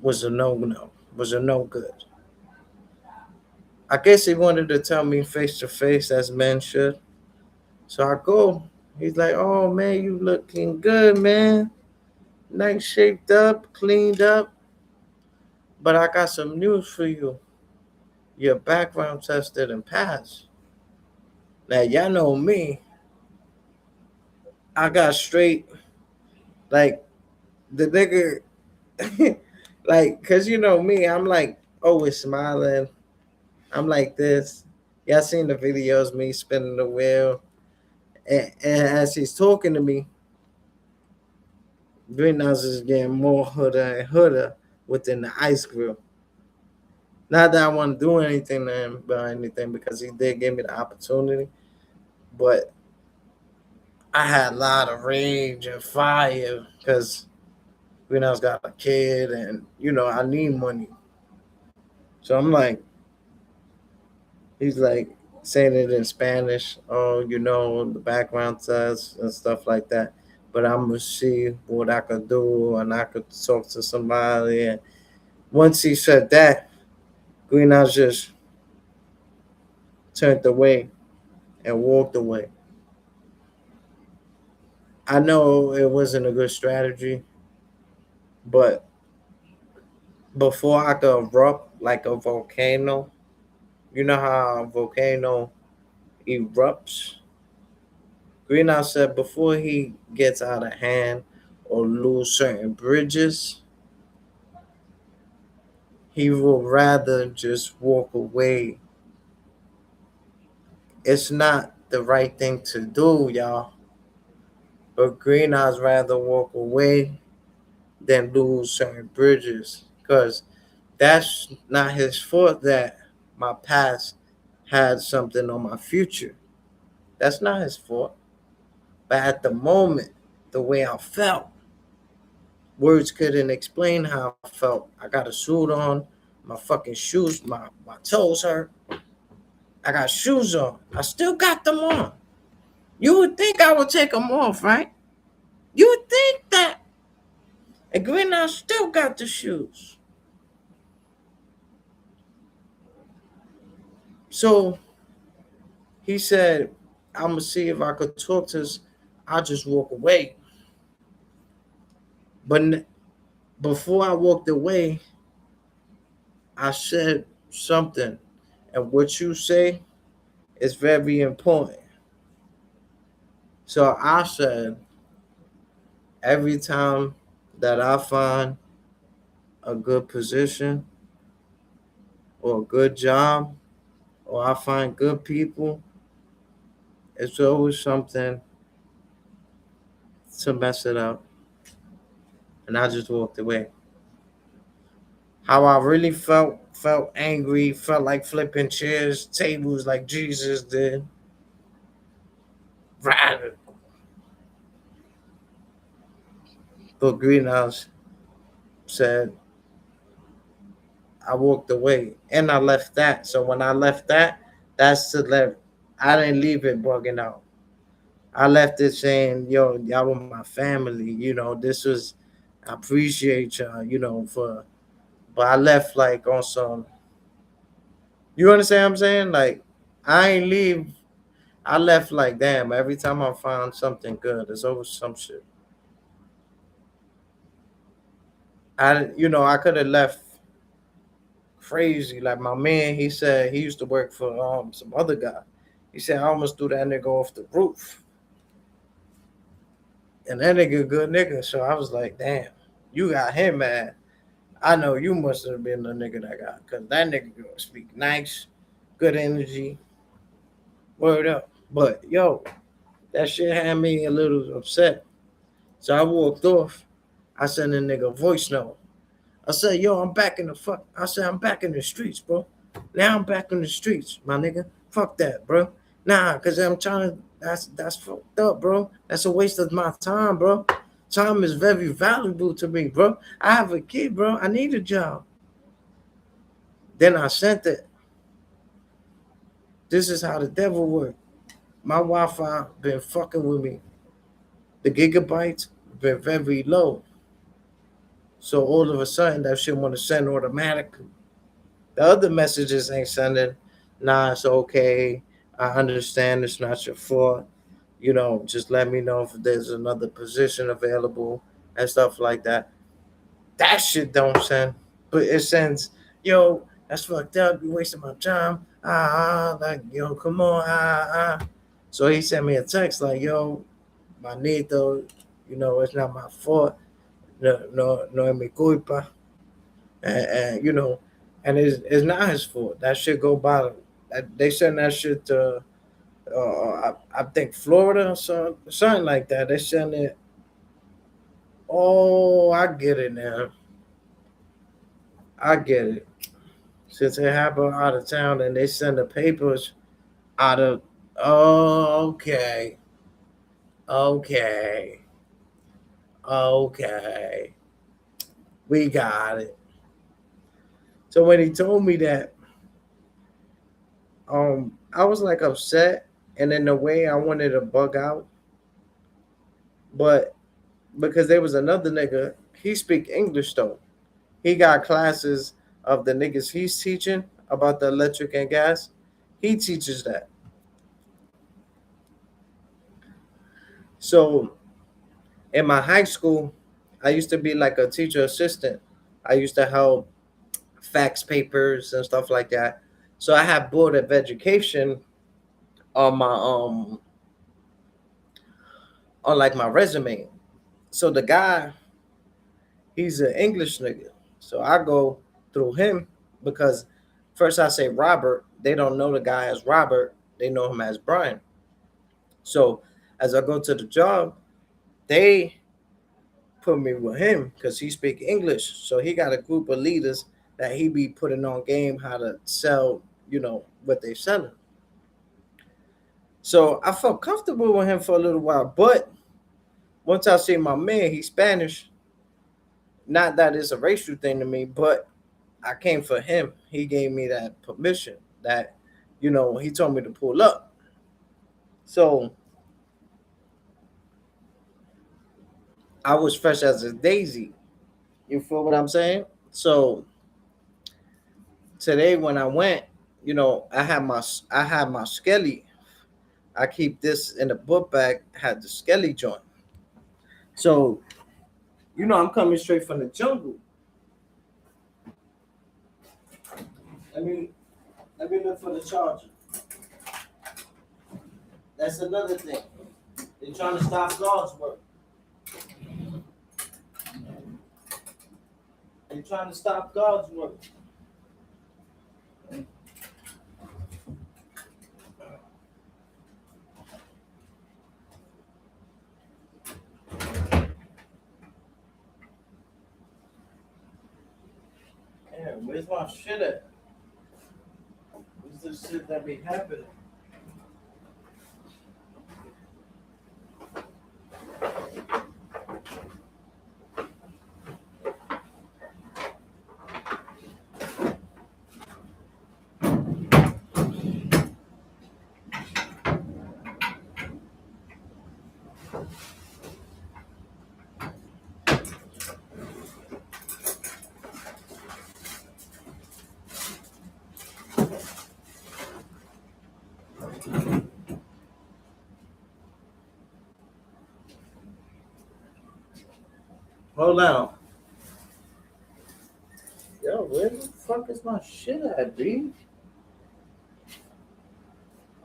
Speaker 1: was a no, was a no good. I guess he wanted to tell me face to face as men should. So I go. He's like, "Oh man, you looking good, man. Nice shaped up, cleaned up. But I got some news for you. Your background test didn't pass." Now y'all know me. I got straight like the nigga like cause you know me, I'm like always smiling. I'm like this. Y'all seen the videos me spinning the wheel. And as he's talking to me, Greenhouse is getting more hooder and hooder within the ice grill. Not that I want to do anything to him about anything because he did give me the opportunity, but I had a lot of rage and fire because Greenhouse got a kid, and I need money. So I'm like, he's like saying it in Spanish. Oh, the background test and stuff like that. But I'm gonna see what I could do, and I could talk to somebody. And once he said that, Greenhouse just turned away and walked away. I know it wasn't a good strategy, but before I could erupt like a volcano, you know how a volcano erupts? Greenhouse said before he gets out of hand or lose certain bridges, he will rather just walk away. It's not the right thing to do, y'all. But Greenhouse rather walk away than lose certain bridges. Because that's not his fault that my past had something on my future. That's not his fault. But at the moment, the way I felt, words couldn't explain how I felt. I got a suit on, my fucking shoes, my toes hurt. I got shoes on. I still got them on. You would think I would take them off, right? You would think that. And Green, I still got the shoes. So he said, I'm going to see if I could talk to us. I'll just walk away. But before I walked away, I said something. And what you say is very important. So I said, every time that I find a good position or a good job or I find good people, it's always something to mess it up. And I just walked away. How I really felt angry, felt like flipping chairs, tables like Jesus did. Right. But Greenhouse said I walked away and I left that. So when I left that, that's to let I didn't leave it bugging out. I left it saying, yo, y'all were my family. This was I appreciate y'all, for but I left like on some you understand what I'm saying? Like I ain't leave I left like damn, every time I found something good, there's always some shit. I could have left crazy. Like my man, he said he used to work for some other guy. He said I almost threw that nigga off the roof. And that nigga a good nigga. So I was like, damn, you got him mad. I know you must have been the nigga that got because that nigga gonna speak nice, good energy, word up. But yo, that shit had me a little upset. So I walked off. I sent a nigga a voice note. I said, yo, I'm back in the fuck. I said, I'm back in the streets, bro. Now I'm back in the streets, my nigga. Fuck that, bro. Nah, cause I'm trying to. That's fucked up, bro. That's a waste of my time, bro. Time is very valuable to me, bro. I have a kid, bro. I need a job. Then I sent it. This is how the devil works. My Wi-Fi been fucking with me. The gigabytes been very low. So all of a sudden that shit want to send automatically. The other messages ain't sending. Nah, it's okay. I understand it's not your fault. Just let me know if there's another position available and stuff like that. That shit don't send. But it sends, yo, that's fucked up. You wasting my time. Like, yo, come on, So he sent me a text like, yo, manito, it's not my fault. No, no, no es mi culpa. And it's not his fault. That shit go by. They send that shit to, I think Florida, or something like that. They send it. Oh, I get it now. I get it. Since it happened out of town and they send the papers out of. Oh, okay, okay. We got it. So when he told me that, I was like upset, and in a way I wanted to bug out, but because there was another nigga, he speak English though. He got classes of the niggas he's teaching about the electric and gas. He teaches that. So in my high school, I used to be like a teacher assistant. I used to help fax papers and stuff like that. So I had board of education on my on like my resume. So the guy, he's an English nigga. So I go through him because first I say Robert. They don't know the guy as Robert. They know him as Brian. So as I go to the job, they put me with him because he speak English. So he got a group of leaders that he be putting on game how to sell, what they selling. So I felt comfortable with him for a little while. But once I see my man, he's Spanish. Not that it's a racial thing to me, but I came for him. He gave me that permission that, he told me to pull up. So I was fresh as a daisy. You feel what I'm saying? So today when I went, I had my skelly. I keep this in the book bag. Had the skelly joint. So I'm coming straight from the jungle. Let me let me look for the charger. That's another thing. They're trying to stop God's work. They're trying to stop God's work. Damn, where's my shit at? Where's this shit that be happening? Hold on. Yo, where the fuck is my shit at, B?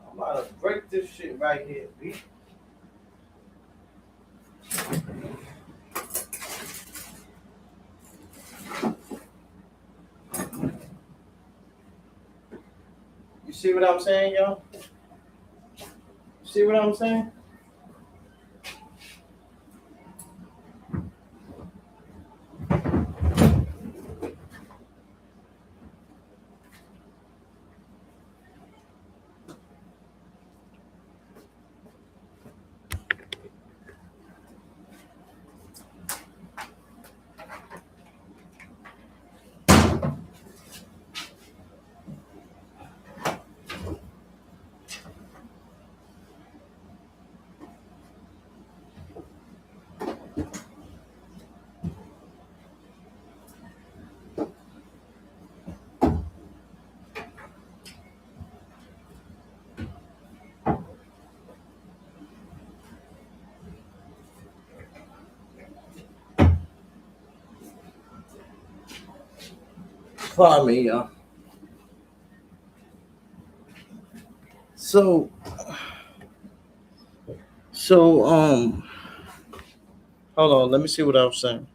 Speaker 1: I'm about to break this shit right here, B. You see what I'm saying, yo? See what I'm saying? Pardon me, yo. So, so, hold on. Let me see what I was saying.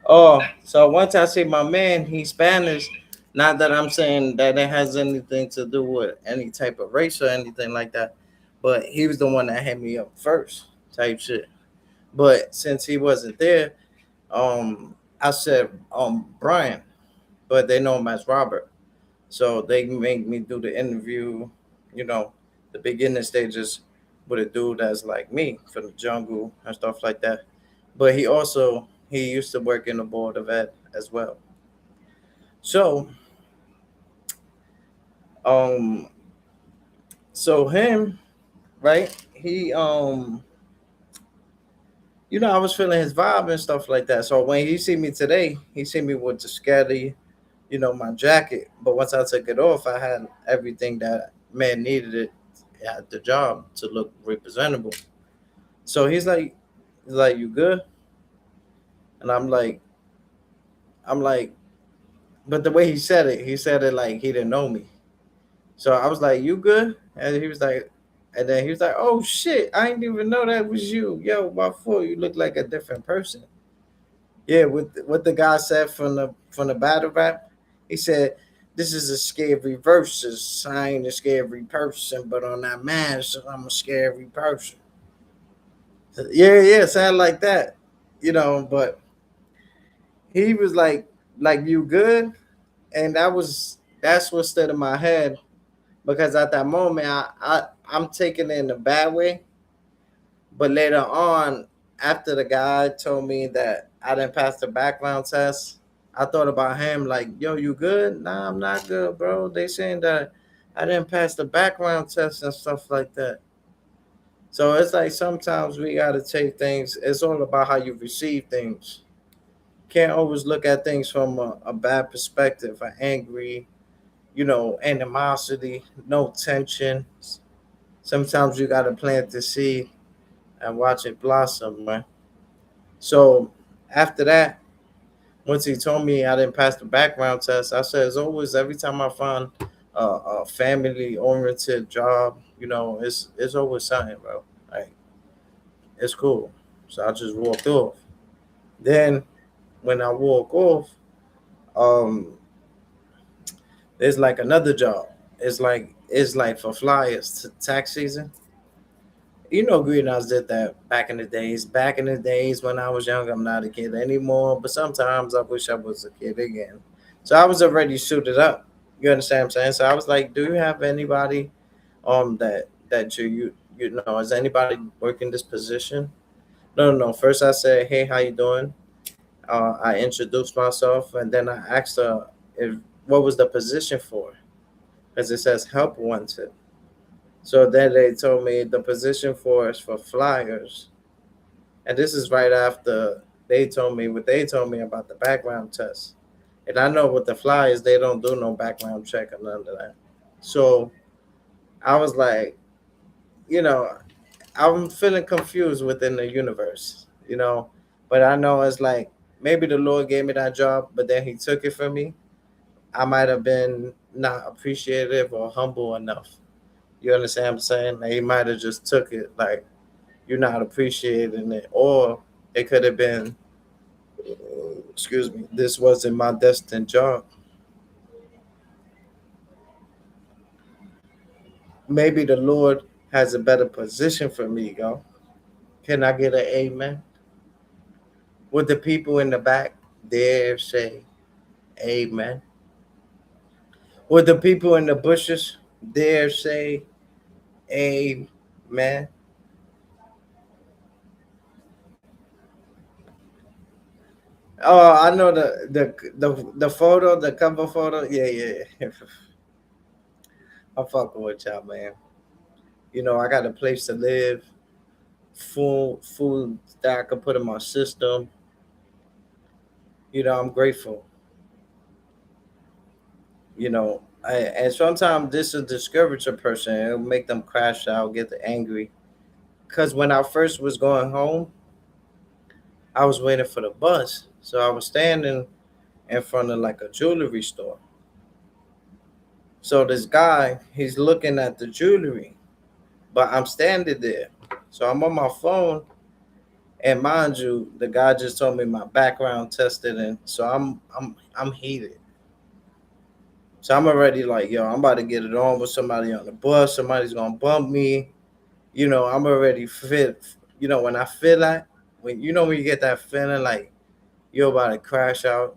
Speaker 1: Oh, so once I see my man, he's Spanish. Not that I'm saying that it has anything to do with any type of race or anything like that, but he was the one that hit me up first, type shit. But since he wasn't there, I said, Brian. but they know him as Robert. So they make me do the interview, you know, the beginning stages with a dude that's like me from the jungle and stuff like that. But he used to work in the board of ed as well. So um so him, right? I was feeling his vibe and stuff like that. So when he see me today, he see me with the scary, my jacket. But once I took it off, I had everything that man needed it at the job to look representable. So he's like, you good? And I'm like, but the way he said it like he didn't know me. So I was like, you good? And then he was like, oh shit, I didn't even know that was you. Yo, my fault. You look like a different person. Yeah, with what the guy said from the battle rap, he said, "This is a scary versus. I ain't a scary person, but on that mask, I'm a scary person." Yeah, yeah, sound like that, But he was like you good, and that's what stood in my head because at that moment, I'm taking it in a bad way. But later on, after the guy told me that I didn't pass the background test, I thought about him like, yo, you good? Nah, I'm not good, bro. They saying that I didn't pass the background test and stuff like that. So it's like sometimes we gotta take things. It's all about how you receive things. Can't always look at things from a bad perspective, an angry, animosity, no tension. Sometimes you gotta plant the seed and watch it blossom, man. So after that, once he told me I didn't pass the background test, I said, as always, every time I find a family oriented job, it's always something, bro. Like, it's cool. So I just walked off. Then when I walk off, um, there's like another job. It's like for flyers, tax season. Greenhouse did that back in the days. Back in the days when I was young, I'm not a kid anymore, but sometimes I wish I was a kid again. So I was already suited up. You understand what I'm saying? So I was like, do you have anybody that is anybody working this position? No, no, no. First I said, hey, how you doing? I introduced myself and then I asked her if what was the position for? Because it says help wanted. So then they told me the position for is for flyers. And this is right after they told me what they told me about the background test. And I know with the flyers, they don't do no background check or none of that. So I was like, you know, I'm feeling confused within the universe. But I know it's like maybe the Lord gave me that job, but then He took it from me. I might have been not appreciative or humble enough. You understand what I'm saying? Like, He might have just took it like you're not appreciating it, or it could have been, excuse me, this wasn't my destined job. Maybe the Lord has a better position for me, yo. Can I get an amen? Would the people in the back dare say amen? Would the people in the bushes dare say amen? Oh, I know the photo, the cover photo. Yeah, yeah, yeah. I'm fucking with y'all, man. I got a place to live, food that I can put in my system. I'm grateful. And sometimes this will discourage a person. It'll make them crash out, get angry. Because when I first was going home, I was waiting for the bus. So I was standing in front of like a jewelry store. So this guy, he's looking at the jewelry, but I'm standing there. So I'm on my phone. And mind you, the guy just told me my background tested, and so I'm heated. So I'm already like, yo, I'm about to get it on with somebody on the bus. Somebody's gonna bump me. I'm already fit. When I feel that, when you get that feeling like you're about to crash out,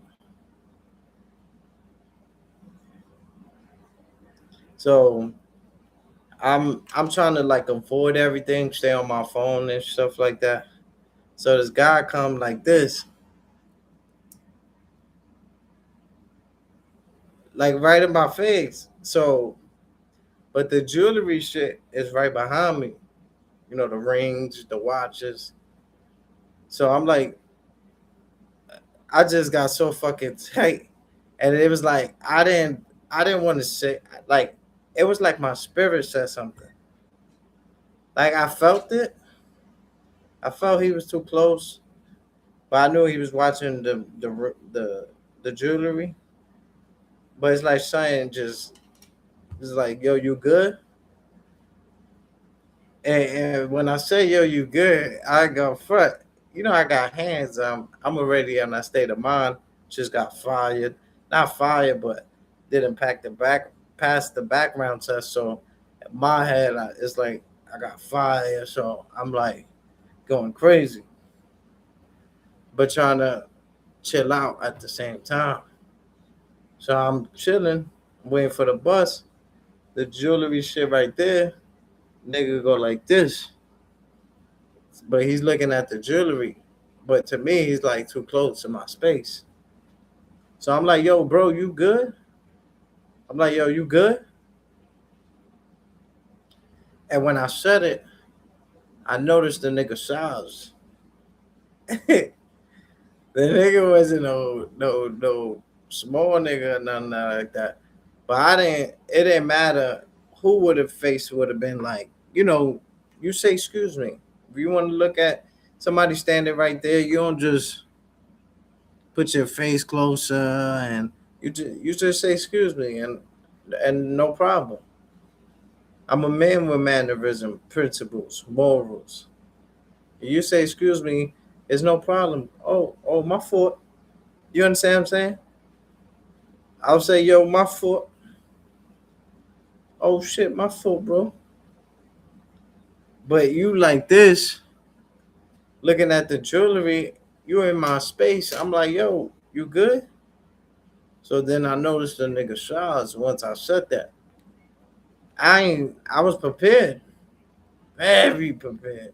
Speaker 1: So I'm trying to like avoid everything, stay on my phone and stuff like that. So this guy come like this, like right in my face. So, but the jewelry shit is right behind me. You know, the rings, the watches. So I'm like, I just got so fucking tight, and it was like I didn't want to say like it was like my spirit said something. Like I felt it. I felt he was too close, but I knew he was watching the jewelry. But it's like saying just it's like yo, you good? And when I say yo, you good, I go front. You know I got hands. I'm already in that state of mind. Just got fired, not fired, but didn't pass the background test. So in my head, it's like I got fired. So I'm like going crazy, but trying to chill out at the same time. So I'm chilling, waiting for the bus. The jewelry shit right there, nigga go like this, but he's looking at the jewelry. But to me, he's like too close to my space. So I'm like, yo, bro, you good? I'm like, yo, you good? And when I said it, I noticed the nigga size. The nigga wasn't no small nigga or nothing like that. But I didn't. It didn't matter who would have face would have been like. You know, you say excuse me. If you want to look at somebody standing right there, you don't just put your face closer and you just say excuse me and no problem. I'm a man with mannerism, principles, morals. You say excuse me, it's no problem. Oh, my fault. You understand what I'm saying? I'll say, yo, my fault. Oh shit, my fault, bro. But you like this, looking at the jewelry, you in my space. I'm like, yo, you good? So then I noticed the nigga shots once I said that. I was prepared, very prepared.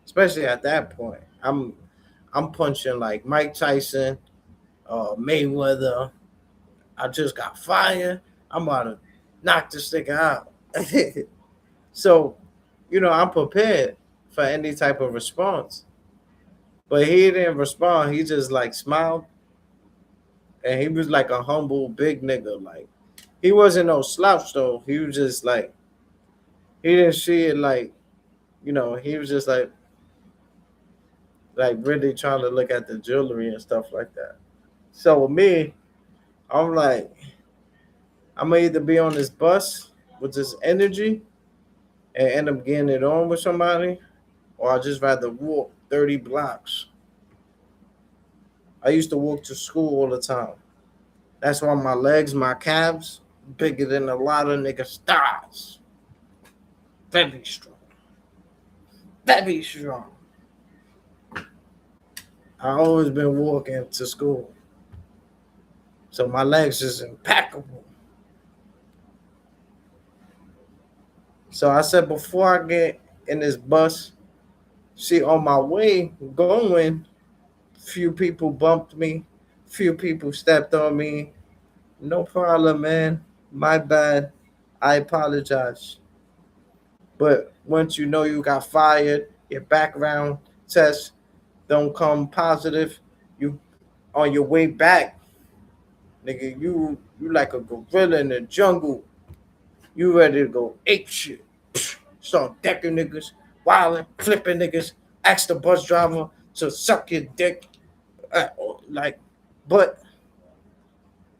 Speaker 1: Especially at that point. I'm punching like Mike Tyson, Mayweather. I just got fired. I'm about to knock this nigga out. So, I'm prepared for any type of response. But he didn't respond. He just like smiled, and he was like a humble big nigga. Like he wasn't no slouch though. He was just like he didn't see it like he was just like really trying to look at the jewelry and stuff like that. So with me, I'm like, I'm gonna either be on this bus with this energy and end up getting it on with somebody, or I just rather walk 30 blocks. I used to walk to school all the time. That's why my legs, my calves, bigger than a lot of niggas' thighs. Very strong. Very strong. I always been walking to school. So my legs is impeccable. So I said before I get in this bus, see on my way going, few people bumped me, few people stepped on me. No problem, man. My bad. I apologize. But once you know you got fired, your background test don't come positive, you on your way back, nigga, you like a gorilla in the jungle. You ready to go ape shit. Start decking niggas, wilding, flipping niggas, ask the bus driver to suck your dick. Uh, like, but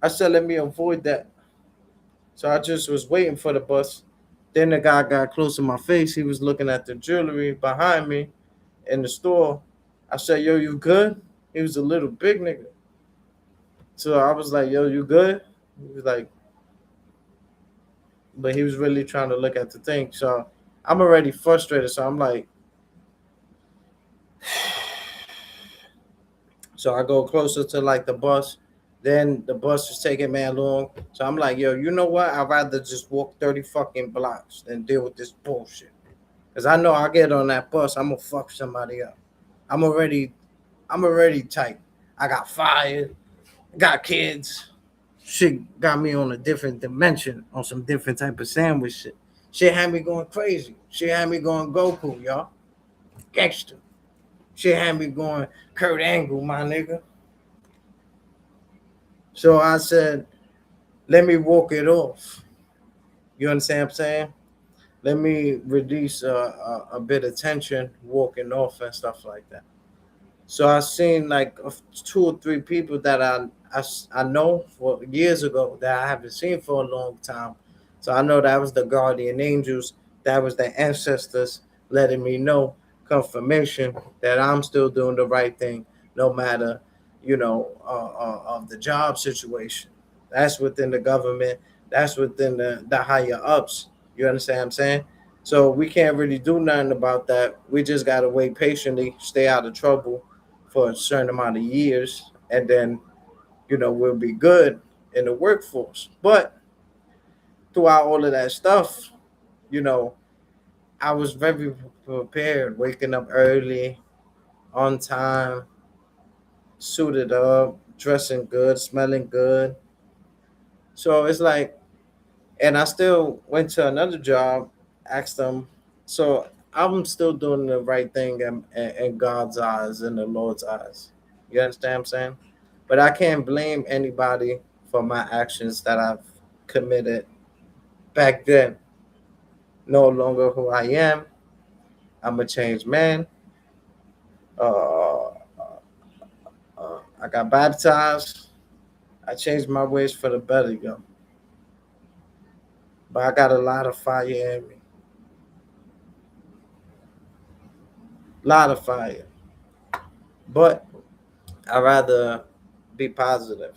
Speaker 1: I said let me avoid that. So I just was waiting for the bus. Then the guy got close to my face. He was looking at the jewelry behind me in the store. I said, yo, you good? He was a little big nigga. So I was like, yo, you good? He was like, but he was really trying to look at the thing. So I'm already frustrated. So I'm like, so I go closer to like the bus. Then the bus was taking man long. So I'm like, yo, you know what? I'd rather just walk 30 fucking blocks than deal with this bullshit. Cause I know I get on that bus, I'm gonna fuck somebody up. I'm already I'm already tight. I got fired, got kids. Shit got me on a different dimension, on some different type of sandwich shit. Shit had me going crazy. Shit had me going Goku, y'all. Gangster. Shit had me going Kurt Angle, my nigga. So I said, let me walk it off. You understand what I'm saying? Let me release a bit of tension walking off and stuff like that. So I seen like two or three people that I know for years ago that I haven't seen for a long time. So I know that was the guardian angels, that was the ancestors letting me know confirmation that I'm still doing the right thing, no matter of the job situation. That's within the government. That's within the higher ups. You understand what I'm saying? So we can't really do nothing about that. We just gotta wait patiently, stay out of trouble for a certain amount of years, and then we'll be good in the workforce. But throughout all of that stuff, you know, I was very prepared, waking up early, on time, suited up, dressing good, smelling good. So it's like, and I still went to another job, asked them, so I'm still doing the right thing in God's eyes, in the Lord's eyes. You understand what I'm saying? But I can't blame anybody for my actions that I've committed back then. No longer who I am. I'm a changed man. Uh, I got baptized. I changed my ways for the better, yo. But I got a lot of fire in me. Lot of fire. But I rather be positive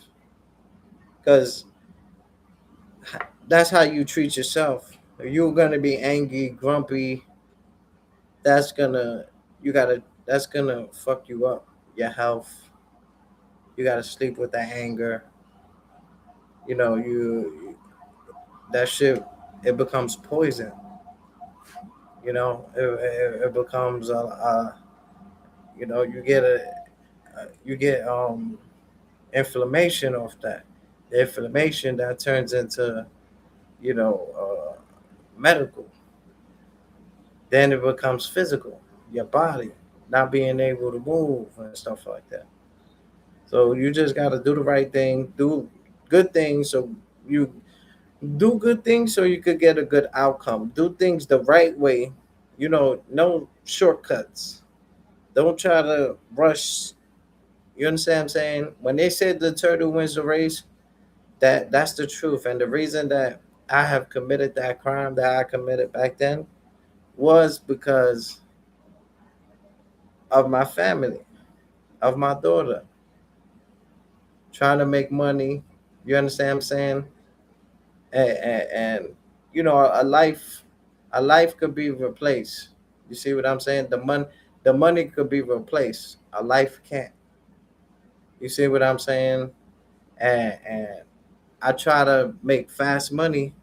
Speaker 1: because that's how you treat yourself. If you're gonna be angry, grumpy, that's gonna that's gonna fuck you up. Your health. You gotta sleep with that anger. You that shit, it becomes poison. It becomes you get inflammation off that. The inflammation that turns into you know medical. Then it becomes physical. Your body not being able to move and stuff like that. So you just got to do the right thing, do good things, so you do good things so you could get a good outcome. Do things the right way. No shortcuts. Don't try to rush. You understand what I'm saying? When they said the turtle wins the race, that's the truth. And the reason that I have committed that crime that I committed back then was because of my family, of my daughter, trying to make money. You understand what I'm saying? And a life could be replaced. You see what I'm saying? The money could be replaced. A life can't. You see what I'm saying? And I try to make fast money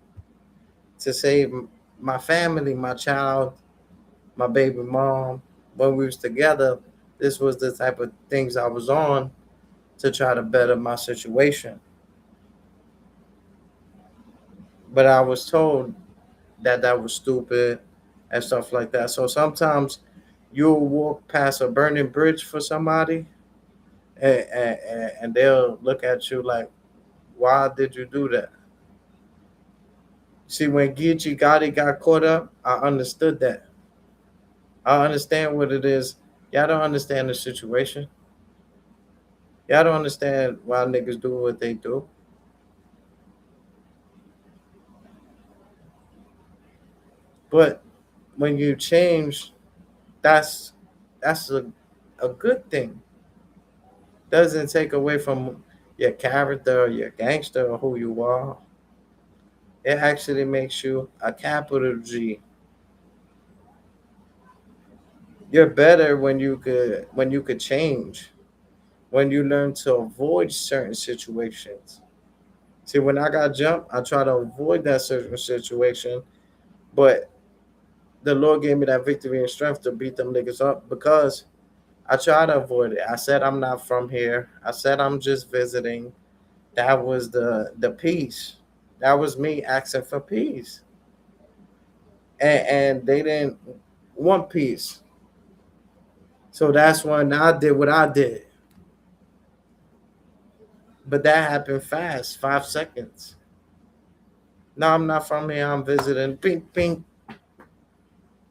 Speaker 1: to save my family, my child, my baby mom. When we was together, this was the type of things I was on to try to better my situation. But I was told that that was stupid and stuff like that. So sometimes you'll walk past a burning bridge for somebody, and they'll look at you like, why did you do that? See, when Geechee Gotti got caught up, I understood that. I understand what it is. Y'all don't understand the situation. Y'all don't understand why niggas do what they do. But when you change, that's that's a good thing. Doesn't take away from your character or your gangster or who you are. It actually makes you a capital G. You're better when you could change. when you learn to avoid certain situations. See, when I got jumped, I try to avoid that certain situation, but the Lord gave me that victory and strength to beat them niggas up because I try to avoid it. I said I'm not from here. I said I'm just visiting. That was the peace. That was me asking for peace, and they didn't want peace. So that's when I did what I did. But that happened fast, 5 seconds. No, I'm not from here. I'm visiting. Pink, pink.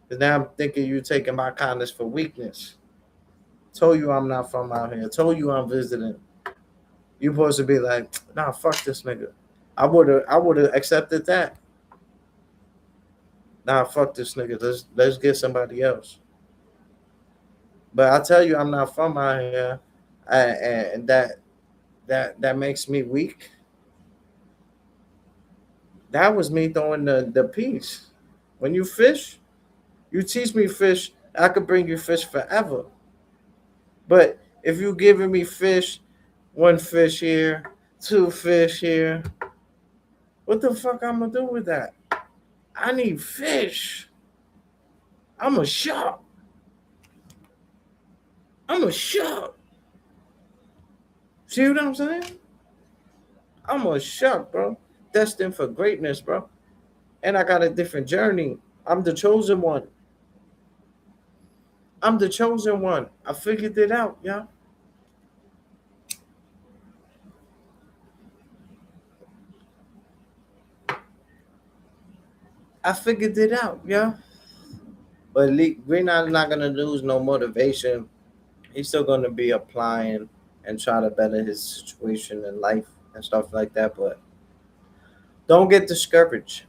Speaker 1: And now I'm thinking you taking my kindness for weakness. Told you I'm not from out here. Told you I'm visiting. You supposed to be like, nah, fuck this nigga. I would have accepted that. Nah, fuck this nigga. Let's get somebody else. But I tell you, I'm not from out here, and that makes me weak. That was me throwing the piece. When you fish, you teach me fish. I could bring you fish forever. But if you giving me fish, one fish here, two fish here, what the fuck I'm gonna do with that? I need fish. I'm a shark. I'm a shark. See what I'm saying? I'm a shark, bro. Destined for greatness, bro. And I got a different journey. I'm the chosen one. I'm the chosen one. I figured it out, yeah. I figured it out, yeah. But we're not gonna lose no motivation. He's still gonna be applying and try to better his situation in life and stuff like that. But don't get discouraged.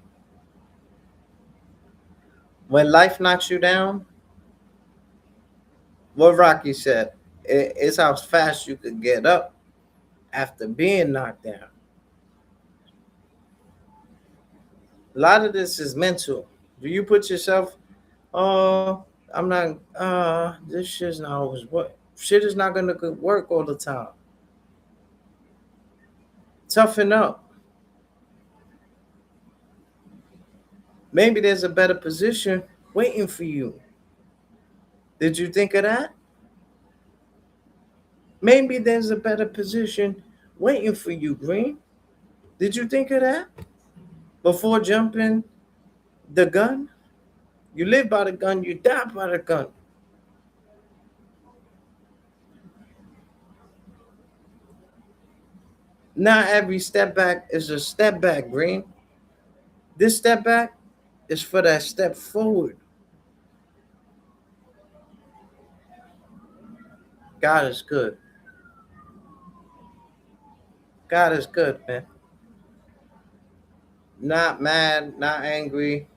Speaker 1: When life knocks you down, what Rocky said, it's how fast you could get up after being knocked down. A lot of this is mental. Do you put yourself, oh, I'm not, this shit's not always work. Shit is not gonna work all the time. Toughen up. Maybe there's a better position waiting for you. Did you think of that? Maybe there's a better position waiting for you, Green. Did you think of that before jumping the gun? You live by the gun, you die by the gun. Not every step back is a step back, Green. This step back is for that step forward. God is good. God is good, man. Not mad, not angry.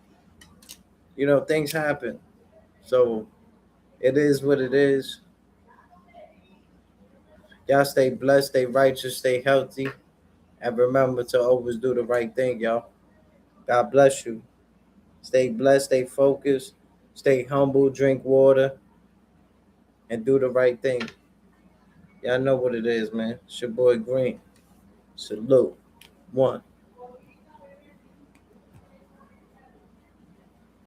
Speaker 1: You know, things happen. So it is what it is. Y'all stay blessed, stay righteous, stay healthy, and remember to always do the right thing, y'all. God bless you. Stay blessed, stay focused, stay humble, drink water, and do the right thing. Y'all know what it is, man. It's your boy Green. Salute. One.